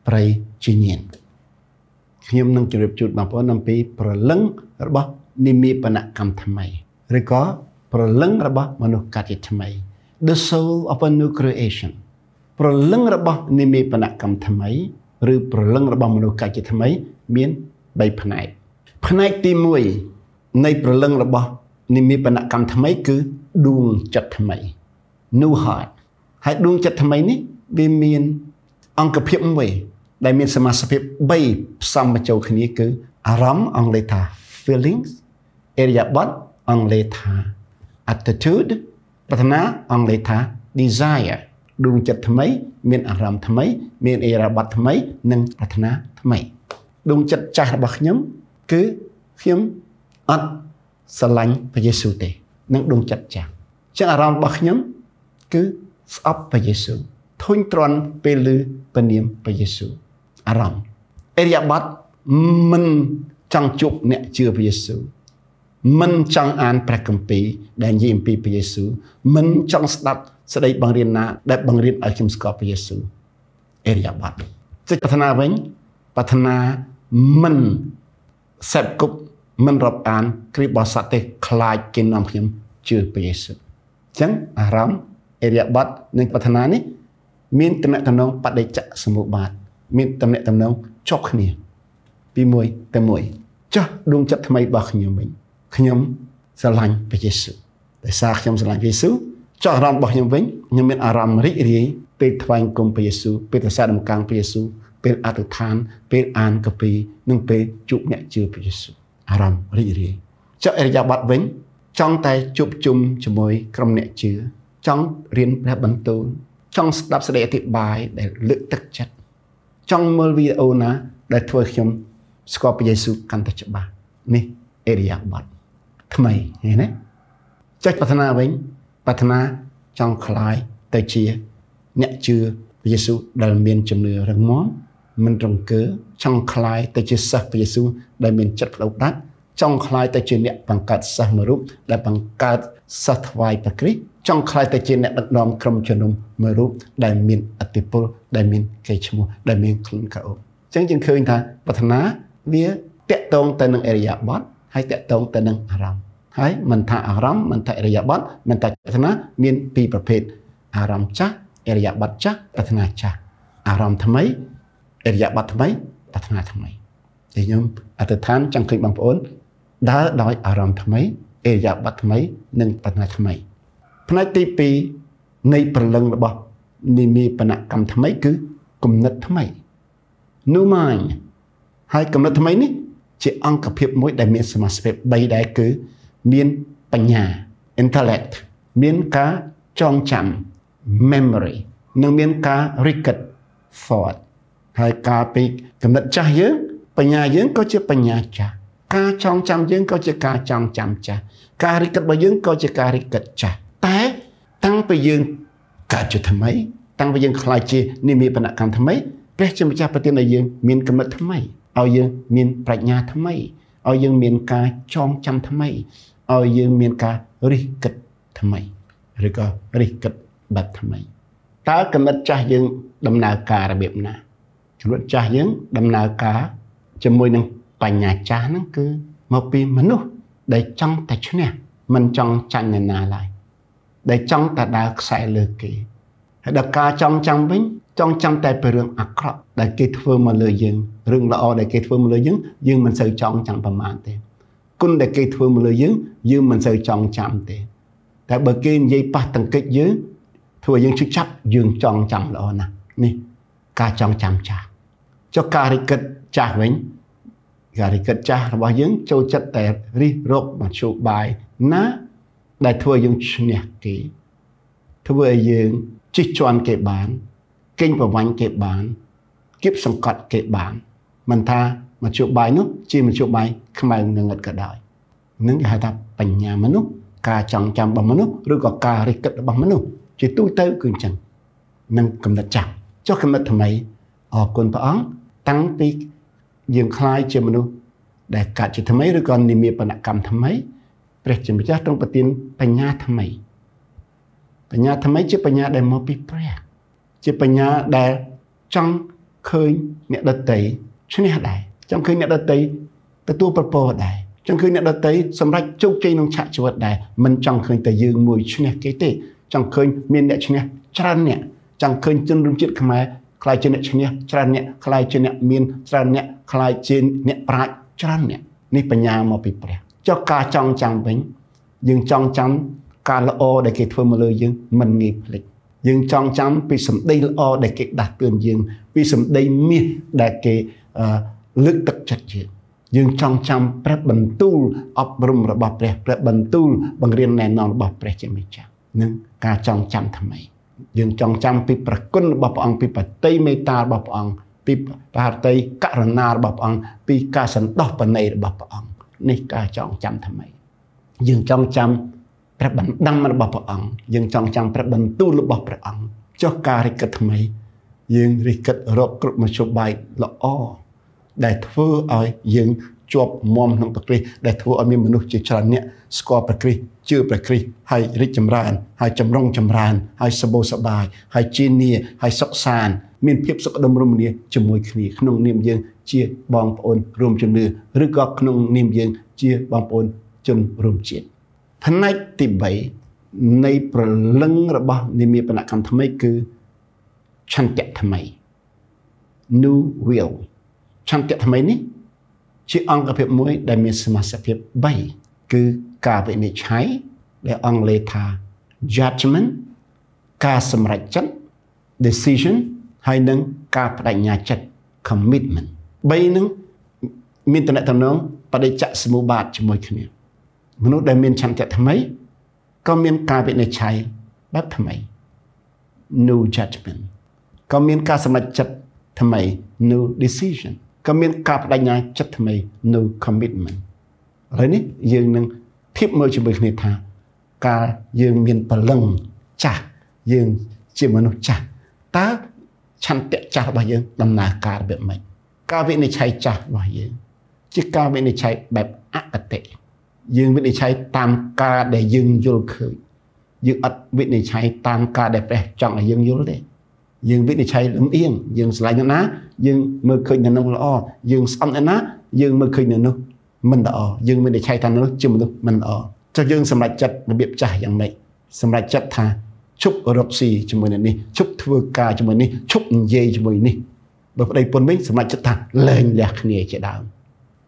[SPEAKER 1] ប្រៃជាញាណខ្ញុំនឹងជម្រាបជូនបងប្អូនអំពីព្រលឹងរបស់និមិត្តនកម្មថ្មីឬក៏ព្រលឹងរបស់មនុស្សកាត់ជាថ្មី the soul of a new creation ព្រលឹងរបស់និមិត្តនកម្មថ្មីឬព្រលឹងរបស់មនុស្សកាត់ជាថ្មីមាន3ផ្នែកផ្នែកទី1នៃព្រលឹងរបស់និមិត្តនកម្មថ្មីគឺដួងចិត្តថ្មី new heart ហើយដួងចិត្តថ្មីនេះវាមានអង្គភាពមួយដែលមានសមាសភាព3ផ្សំបញ្ចូលគ្នាគឺអារម្មណ៍អង់គ្លេសថា feelings ឥរិយាបថអង់គ្លេសថា attitude ប្រាថ្នាអង់គ្លេសថា desire ដួងចិត្តថ្មីមានអារម្មណ៍ថ្មីមានឥរិយាបថថ្មីនិងប្រាថ្នាថ្មីដួងចិត្តចាស់របស់ខ្ញុំគឺខ្ញុំអត់ស្រឡាញ់ព្រះយេស៊ូវទេនឹងដួងចិត្តចាស់ចឹងអារម្មណ៍របស់ខ្ញុំគឺស្អប់ព្រះយេស៊ូវធុញទ្រាន់ពេលឮព្រះនាមព្រះយេស៊ូវអារម្មណ៍ឥរិយាបថមិនចង់ជួបអ្នកជឿព្រះយេស៊ូវមិនចង់អានព្រះគម្ពីរដែលនិយាយអំពីព្រះយេស៊ូវមិនចង់ស្ដាប់ស្ដីបង្រៀនណាដែលបង្រៀនឲ្យខ្ញុំស្គាល់ព្រះយេស៊ូវឥរិយាបថចិត្តប្រាថ្នាវិញប្រាថ្នាមិនសេពគប់មិនរាប់អានគ្រាបស័ក្តិទេខ្លាចគេនាំខ្ញុំជឿព្រះយេស៊ូវអញ្ចឹងអារម្មណ៍ឥរិយាបថនិងប្រាថ្នានេះមានតំណែងបដិច្ចសមុបាទមានតំណែងចុះគ្នាពីមួយទៅមួយចុះដួងចិត្តថ្មីរបស់ខ្ញុំវិញខ្ញុំស្រឡាញ់ព្រះយេស៊ូវដោយសារខ្ញុំស្រឡាញ់ព្រះយេស៊ូវចុះអារម្មណ៍របស់ខ្ញុំវិញខ្ញុំមានអារម្មណ៍រីករាយពេលថ្វាយគុំព្រះយេស៊ូវពេលទៅសារដំណើរព្រះយេស៊ូវពេលអធិដ្ឋានពេលអានកាពីនិងពេលជួបអ្នកជឿព្រះយេស៊ូវអារម្មណ៍រីករាយចុះឥរិយាបថវិញចង់តែជួបជុំជាមួយក្រុមអ្នកជឿចង់រៀនព្រះបន្ទូលចង់ស្ដាប់សេចក្តីអធិប្បាយដែលលើកទឹកចិត្តចង់មើលវីដេអូណាដែលធ្វើខ្ញុំស្គាល់ព្រះយេស៊ូវកាន់តែច្បាស់នេះឥរិយាបថថ្មីឃើញទេចុចប្រាថ្នាវិញប្រាថ្នាចង់ខ្លាយទៅជាអ្នកជឿព្រះយេស៊ូវដែលមានជំនឿរឹងមាំមិនរង្គើចង់ខ្លាយទៅជាសិស្សព្រះយេស៊ូវដែលមានចិត្តផ្ដៅដាត់ចង់ខ្លាយទៅជាអ្នកបង្កើតសិស្សមួយរូបដែលបង្កើតសិស្សថ្វាយព្រះគ្រីស្ទចង់ខ្លាយទៅជាអ្នកដឹកនាំក្រុមជំនុំមួយរូបដែលមានឥទ្ធិពលដែលមានកេរ្តិ៍ឈ្មោះដែលមានខ្លួនក្រអូបអញ្ចឹងយើងឃើញថាប្រាថ្នាវាតាក់ទងទៅនឹងឥរិយាបថហើយតាក់ទងទៅនឹងអារម្មណ៍ហើយមិនថាអារម្មណ៍មិនថាឥរិយាបថមិនថាប្រាថ្នាមានពីរប្រភេទអារម្មណ៍ចាស់ឥរិយាបថចាស់ប្រាថ្នាចាស់អារម្មណ៍ថ្មីឥរិយាបថថ្មីប្រាថ្នាថ្មីតែខ្ញុំអធិដ្ឋានចង់ឃើញបងប្អូនដើរដោយអារម្មណ៍ថ្មីឥរិយាបថថ្មីនិងប្រាថ្នាថ្មីផ្នែកទី2នៃព្រលឹងរបស់និមិត្តនកម្មថ្មីគឺគំនិតថ្មី new mind ហើយគំនិតថ្មីនេះជាអង្គភាពមួយដែលមានសមាសភាព3ដែរគឺមានបញ្ញា intellect មានការចងចាំ memory និងមានការ recall thought ហើយការពីគំនិតចាស់យើងបញ្ញាយើងក៏ជាបញ្ញាចាស់ ca trong chăm dương có chỉ ca trong chăm cha ca rít cất bao dương có chỉ ca rít cất cha té tăng bây dương cả chút thầm mấy tăng bây dương khai chi niệm mi bận cầm thầm mấy bé chăm cha bắt tiên là dương miền cầm thầm mấy ao dương miền bạch nhà thầm mấy ao dương miền ca trong chăm thầm mấy ao dương miền ca rít cất thầm mấy rồi có rít cất bật thầm mấy ta cầm cha dương đâm nào cả là biệm na luật cha dương đâm nào cả cho môi năng bạch nhà cha nó cứ một pi mình nút để trong tài chứ nè mình trong chăn này nà lại để trong ta đã sai lừa kỳ đặc ca trong bính trong tay bề rừng ác để kết phương mà lừa dương rừng lọ để kết phương mà lừa dương mình xây trong chẳng bằng màn thế cún để kết phương mà lừa dương mình xây trong chạm thế tại bờ kia dây ba tầng kết dưới thua dương chức chấp dương trong chạm lọ nè nè ca trong chạm trả cho ca đi kết trả bính gà đi kết trả là bao dương châu chất tại ri rộp mà chụp bài ná đại thua dương nhạc kỹ thua dương trích choan kệ bán kinh và vánh kệ bán kiếp song cọt kệ bán mình tha mà chụp bài nút chi mà chụp bài không ai ngờ ngật cả đời những cái hai ta bành nhà mà nút ca chọn chăm bằng mà nút rồi có ca đi kết bằng mà nút chỉ tôi tới cường chẳng nâng cầm đặt chạm cho cầm đặt thầm ấy ở con bà óng tăng tí dương khai cho mà nút để cả chỉ thầm ấy rồi còn niệm miệng bà cầm thầm ấy để chỉ mới chắc trong bà tiên bành nhà thầm ấy bành nhà thầm ấy chứ bành nhà để mô bị bè chứ bành nhà để trong khơi nhẹ đất tấy chứ nè đại trong khơi nhẹ đất tấy ta tu bật bò đại trong khơi nhẹ đất tấy xâm rách chúc cây nông trại cho vật đại mình trong khơi ta dương mùi chứ nè cái tệ trong khơi miền nè chứ nè tràn nè trong khơi chân rung chuyện khmer khai trên nè chứ nè tràn nè khai trên nè miền tràn nè khai trên nè bãi tràn nè ní bành nhà mô bị bè cho ca trong chẳng bính dương trong chấm ca là ô để kịp phương mà lưu dương mình nghiệp lịch dương trong chấm vì sầm đây là ô để kịp đạt tiền dương vì sầm đây miên để kịp lực tật chặt dương dương trong chấm prep bần tu ấp rung rồi bọc prep bần tu bằng riêng này non bọc prep chỉ mình chăng nên ca trong chấm thầm ấy dương trong chấm vì bậc quân bọc ông vì bậc tây mê ta bọc ông vì bậc tây cả na bọc ông vì ca sân đọc bần này bọc ông này ca trong chấm thầm ấy dương trong chấm prep bần đăng mà bọc ông dương trong chấm prep bần tu là bọc ông cho ca rì cất mấy dương rì cất rộp cột một số bài là o để thưa ở dương chụp mom nông bậc ri để thưa ở miền Bắc chỉ tràn nhẹ score bậc ri chưa bậc ri hay rì chấm ran hay chấm rong chấm ran hay sabo sập bài hay chi nia hay sọc sàn miền phiệp sọc đông rôm nia chấm môi khỉ nông niệm dương chia bong ôn rôm chấm nưa rư gọc nông niệm dương chia bong ôn chấm rôm chiết thân này thì bảyในประลึงระบอบนิมิตปนักคำทำไมคือฉันจะทำไม new will ฉันจะทำไมนี่ชื่อองค์กระเพียบมวยได้มีสมาสเพียบใบคือการวินิจฉัยและองค์เลขา judgment การสำเร็จจัด decision ให้นึงการปฏิญญาจัด commitment ใบนึงมีตัวไหนตัวน้องปฏิจจสมุปบาทจมวยขึ้นเนี่ยมนุษย์ได้มีฉันจะทำไมก็มีการวินิจฉัยแบบทำไม no judgment ก็มีการสมัครจัดทำไม no decision ก็มีการปฏิญญาจัดทำไม no commitment อะไรนี่ยังนึงทิพย์มือจะเป็นนิทานการยังมีพลังจ่ายังจีมนุษย์จ่าตาฉันเตะจ่าบ่ยังดำเนินการแบบไหนการวินิจฉัยจ่าบ่ยังจีการวินิจฉัยแบบอคติยังวินิจฉัยตามการได้ยังยุลเคยยังอัดวินิจฉัยตามการได้แปลจังยังยุลเลยยังวินิจฉัยลำเอียงยังสลายนะยังเมื่อเคยนั่นละอ้อยังซ้ำนะยังเมื่อเคยนั่นมันละอ้อยังวินิจฉัยทางนั้นจึงมันอ้อจะยังสำหรับจัดระเบียบจ่ายอย่างไรสำหรับจัดทาชุบรบซีจมูกนี่ชุบทวกาจมูกนี่ชุบเย่จมูกนี่แบบใดปนไม่สำหรับจัดทาเล่นอยากเนี่ยจะดาว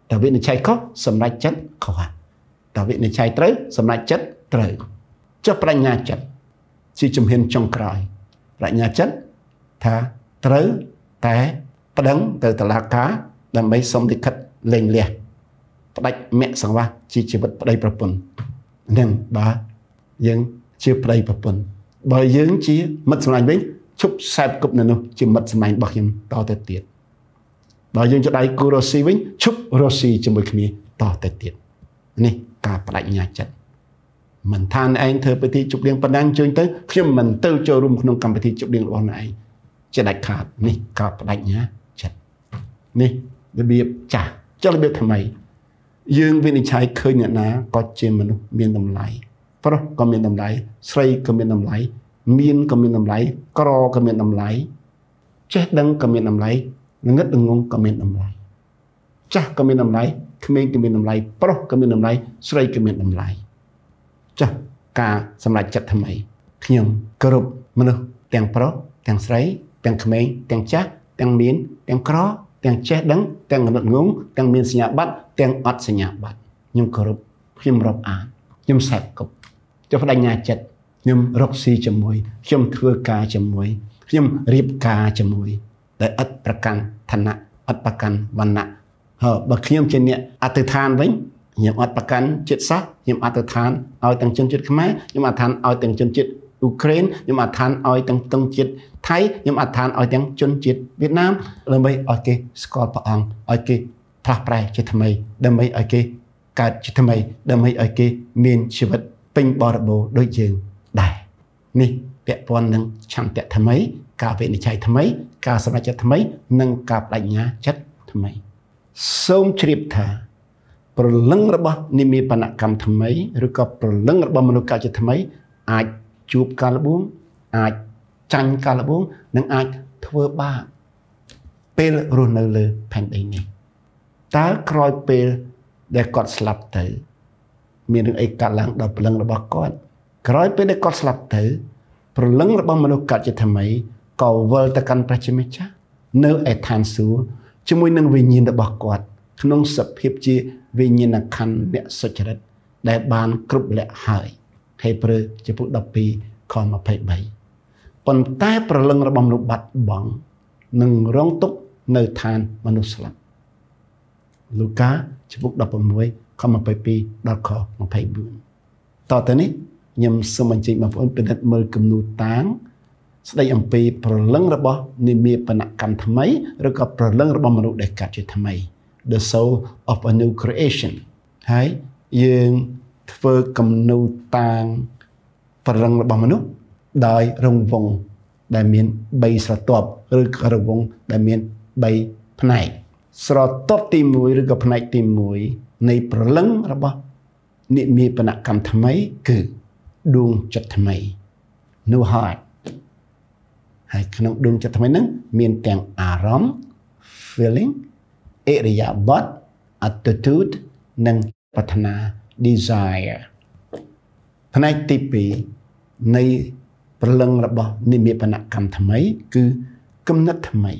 [SPEAKER 1] แต่วินิจฉัยเขาสำหรับจัดเขาแต่วินิจฉัยเต๋อสำหรับจัดเต๋อจะปรัญญาจัดที่จำเป็นจงกรอยปรัญญาจัดถ้าเต๋อแต่ประดังเต๋อตลาดค้าดำไปสมดิขัดเล่งเลี้ยประดับแม่สังวาชีวิตประดับประปนนั่นบ่ยังชีวิตประดับประปนบ่ยังชีมัดสมัยวิ่งชุบแซบกุบนั่นนู่ชีมัดสมัยบอกยังต่อแต่เตียดบ่ยังจะได้กูโรซีวิ่งชุบโรซีจมูกนี้ តទៅទៀតនេះការបដិញ្ញាចិត្តមិនថាឯងធ្វើពិធីជប់លៀងប៉ុណ្ណាជួយទៅខ្ញុំមិនទៅចូលរួមក្នុងកម្មវិធីជប់លៀងរបស់ឯងជាដាច់ខាតនេះការបដិញ្ញាចិត្តនេះរបៀបចាស់ចុះរបៀបថ្មីយើងវិនិច្ឆ័យឃើញអ្នកណាក៏ជាមនុស្សមានតម្លៃប្រុសក៏មានតម្លៃស្រីក៏មានតម្លៃមានក៏មានតម្លៃក្រក៏មានតម្លៃចេះដឹងក៏មានតម្លៃងឹតងងក៏មានតម្លៃចាស់ក៏មានតម្លៃក្មេងក៏មានតម្លៃប្រុសក៏មានតម្លៃស្រីក៏មានតម្លៃចាស់ការសម្រេចចិត្តថ្មីខ្ញុំគោរពមនុស្សទាំងប្រុសទាំងស្រីទាំងក្មេងទាំងចាស់ទាំងមានទាំងក្រទាំងចេះដឹងទាំងងឹតងងទាំងមានសញ្ញាបត្រទាំងអត់សញ្ញាបត្រខ្ញុំគោរពខ្ញុំរាប់អានខ្ញុំសេពគប់ចុះបដិញ្ញាចិត្តខ្ញុំរកស៊ីជាមួយខ្ញុំធ្វើការជាមួយខ្ញុំរៀបការជាមួយដែលឥតប្រកាន់ឋានៈឥតប្រកាន់វណ្ណៈបើខ្ញុំជាអ្នកអធិដ្ឋានវិញខ្ញុំអត់ប្រកាន់ជាតិសាសន៍ខ្ញុំអធិដ្ឋានឲ្យទាំងជនជាតិខ្មែរខ្ញុំអធិដ្ឋានឲ្យទាំងជនជាតិអ៊ុក្រែនខ្ញុំអធិដ្ឋានឲ្យទាំងជាតិថៃខ្ញុំអធិដ្ឋានឲ្យទាំងជនជាតិវៀតណាមដើម្បីឲ្យគេស្គាល់ព្រះអង្គឲ្យគេផ្លាស់ប្រែជាថ្មីដើម្បីឲ្យគេកើតជាថ្មីដើម្បីឲ្យគេមានជីវិតពេញបរិបូរណ៍ដូចយើងដែរនេះពាក់ព័ន្ធនឹងឆន្ទៈថ្មីការវិនិច្ឆ័យថ្មីការសម្រេចចិត្តថ្មីនិងការបដិញ្ញាចិត្តថ្មីសូមជ្រាបថាព្រលឹងរបស់និមិបនកម្មថ្មីឬក៏ព្រលឹងរបស់មនុស្សកើតជាថ្មីអាចជួបការលបួងអាចចាញ់ការលបួងនិងអាចធ្វើបាបពេលរស់នៅលើផែនដីនេះតើក្រោយពេលដែលគាត់ស្លាប់ទៅមានរឿងអីកើតឡើងដល់ព្រលឹងរបស់គាត់ក្រោយពេលដែលគាត់ស្លាប់ទៅព្រលឹងរបស់មនុស្សកើតជាថ្មីក៏វិលទៅកាន់ព្រះជាម្ចាស់នៅឯឋានសួគ៌ជាមួយនឹងវិញ្ញាណរបស់គាត់ក្នុងសភាពជាវិញ្ញាណក្ខន្ធអ្នកសុចរិតដែលបានគ្រប់លក្ខហើយហេព្រើរចំពុក12ខ23ប៉ុន្តែព្រលឹងរបស់មនុស្សបាត់បង់នឹងរងទុក្ខនៅឋានមនុស្សស្លាប់លូកាចំពុក16ខ22ដល់ខ24តទៅនេះខ្ញុំសូមអញ្ជើញបងប្អូនពិនិត្យមើលគំនូរតាងស្ដីអំពីព្រលឹងរបស់និមិបនកម្មថ្មីឬក៏ព្រលឹងរបស់មនុស្សដែលកើតជាថ្មី The soul of a new creation ហើយយើងធ្វើគំនូរតាងព្រលឹងរបស់មនុស្សដោយរង្វង់ដែលមាន3ស្រទាប់ឬក៏រង្វង់ដែលមាន3ផ្នែកស្រទាប់ទី1ឬក៏ផ្នែកទី1នៃព្រលឹងរបស់និមិបនកម្មថ្មីគឺដួងចិត្តថ្មី New Heart ហើយក្នុងដួងចិត្តថ្មីហ្នឹងមានទាំងអារម្មណ៍ feeling អិរិយាបថ attitude និងប្រាថ្នា desire ផ្នែកទី2នៃព្រលឹងរបស់និមិបនកម្មថ្មីគឺគំនិតថ្មី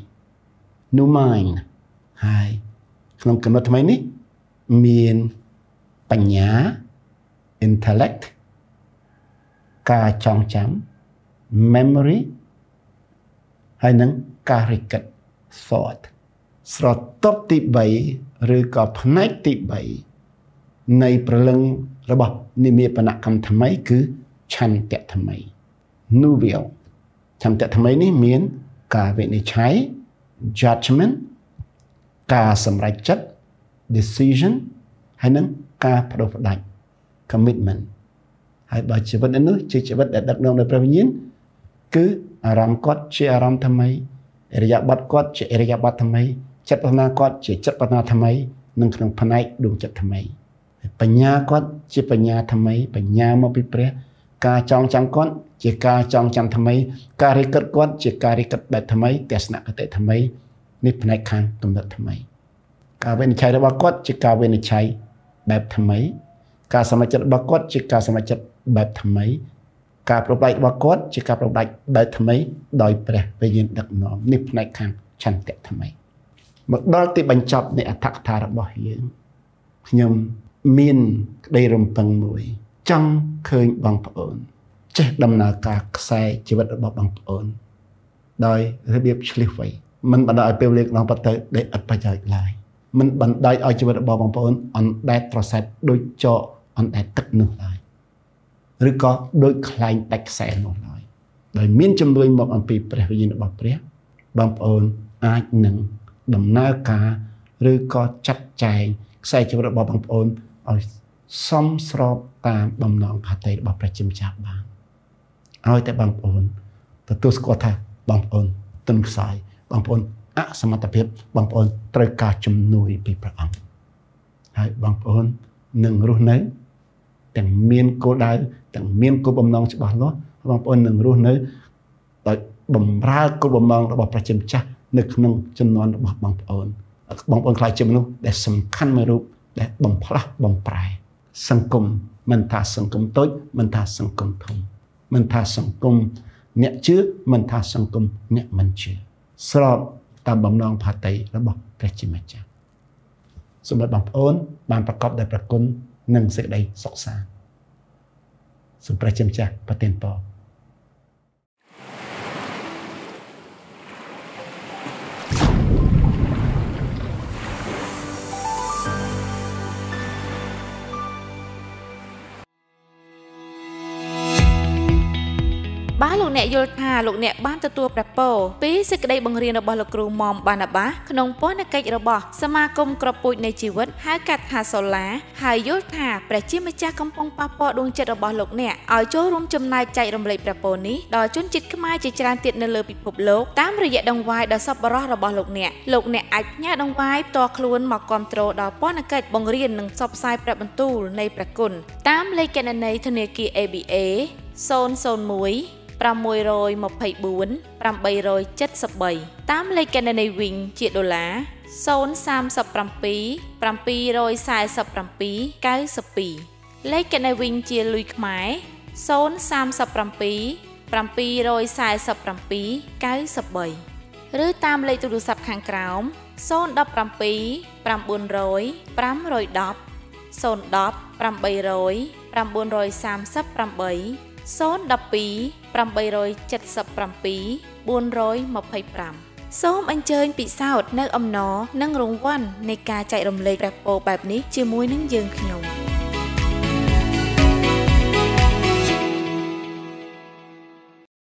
[SPEAKER 1] New Mind ហើយក្នុងគំនិតថ្មីនេះមានបញ្ញា intellect ការចងចាំ memory ហើយនឹងការរិះគិត thought ស្រទាប់ទី3ឬក៏ផ្នែកទី3នៃព្រលឹងរបស់និមិបនកម្មថ្មីគឺឆន្ទៈថ្មី New Will ឆន្ទៈថ្មីនេះមានការវិនិច្ឆ័យ judgment ការសម្រេចចិត្ត decision ហើយនឹងការបដិបត្តិ commitment ហើយបើជីវិតនោះជាជីវិតដែលដឹកនាំដោយព្រះវិញ្ញាណគឺអារម្មណ៍គាត់ជាអារម្មណ៍ថ្មីអរិយាប័ត្រគាត់ជាអរិយាប័ត្រថ្មីចិត្តប្រាថ្នាគាត់ជាចិត្តប្រាថ្នាថ្មីនិងក្នុងផ្នែកដួងចិត្តថ្មីបញ្ញាគាត់ជាបញ្ញាថ្មីបញ្ញាមកពីព្រះការចងចាំគាត់ជាការចងចាំថ្មីការរិះគិតគាត់ជាការរិះគិតបែបថ្មីទស្សនគតិថ្មីនេះផ្នែកខាងគំនិតថ្មីការវិនិច្ឆ័យរបស់គាត់ជាការវិនិច្ឆ័យបែបថ្មីការសម្រេចចិត្តរបស់គាត់ជាការសម្រេចចិត្តបែបថ្មីការប្របែករបស់គាត់ជាការប្របែកបែបថ្មីដោយព្រះវិញ្ញាណដឹកនាំនេះផ្នែកខាងឆន្ទៈថ្មីមកដល់ទីបញ្ចប់នៃអត្ថកថារបស់យើងខ្ញុំមានក្តីរំពឹងមួយចង់ឃើញបងប្អូនចេះដំណើរការខ្សែជីវិតរបស់បងប្អូនដោយរបៀបឆ្លៀសវៃមិនបណ្ដោយឲ្យពេលវេលាក្នុងប៉ុន្តែដែលឥតប្រយោជន៍ឡើយមិនបណ្ដោយឲ្យជីវិតរបស់បងប្អូនអណ្ដែតត្រសែតដូចចកអណ្ដែតទឹកនោះឡើយឬក៏ដូចខ្លែងដាច់ខ្សែនោះឡើយដោយមានជំនួយមកអំពីព្រះវិញ្ញាណរបស់ព្រះបងប្អូនអាចនឹងដំណើរការឬក៏ចាត់ចែង ខ្សែជីវិតរបស់បងប្អូនឲ្យសមស្របតាមបំណងផាតីរបស់ព្រះជាម្ចាស់បានឲ្យតែបងប្អូនទទួលស្គាល់ថាបងប្អូនទន់ខ្សោយបងប្អូនអសមត្ថភាពបងប្អូនត្រូវការជំនួយពីព្រះអង្គហើយបងប្អូននឹងរស់នៅទាំងមានគោលដៅទាំងមានគោលបំណងច្បាស់លាស់បងប្អូននឹងរស់នៅដោយបំរើគោលបំណងរបស់ព្រះជាម្ចាស់នៅក្នុងជំនាន់របស់បងប្អូនខ្លាចជាមនុស្សដែលសំខាន់មួយរូបដែលបំផ្លាស់បំប្រែសង្គមមិនថាសង្គមតូចមិនថាសង្គមធំមិនថាសង្គមអ្នកជឿមិនថាសង្គមអ្នកមិនជឿស្របតាមបំណងផាតីរបស់ព្រះជាម្ចាស់សូមឲ្យបងប្អូនបានប្រកបដោយព្រះគុណនិងសេចក្តីសុខសាន្តសូមព្រះជាម្ចាស់ប្រទានពរ
[SPEAKER 2] បាទលោកអ្នកយល់ថាលោកអ្នកបានទទួលព្រះពរពីសេចក្តីបង្រៀនរបស់លោកគ្រូមុំបានណាបាក្នុងពន្ធកិច្ចរបស់សមាគមក្របពូជនៃជីវិតហៅកាត់ថាសូឡាហើយយល់ថាព្រះជាម្ចាស់កំពុងប៉ះពាល់ដួងចិត្តរបស់លោកអ្នកឲ្យចូលរួមចំណែកចែករំលែកព្រះពរនេះដល់ជនជាតិខ្មែរជាច្រើនទៀតនៅលើពិភពលោកតាមរយៈដង្វាយដ៏សប្បុរសរបស់លោកអ្នកអាចផ្ញើដង្វាយផ្ទាល់ខ្លួនមកគាំទ្រដល់ពន្ធកិច្ចបង្រៀននិងផ្សព្វផ្សាយព្រះបន្ទូលនៃព្រះគុណតាមលេខគណនីធនាគារ ABA 001 624 873តាមលេខគណនីវិញជាដុល្លារ037 747 92លេខគណនីវិញជាលុយខ្មែរ037 747 93ឬតាមលេខទូរស័ព្ទខាងក្រោម017 900 510 010 800 938 012 877 425សូមអញ្ជើញពិសោធន៍នៅអំណរនិងរង្វាន់នៃការចែករំលែកព្រះពរបែបនេះជាមួយនឹងយើងខ្ញុំ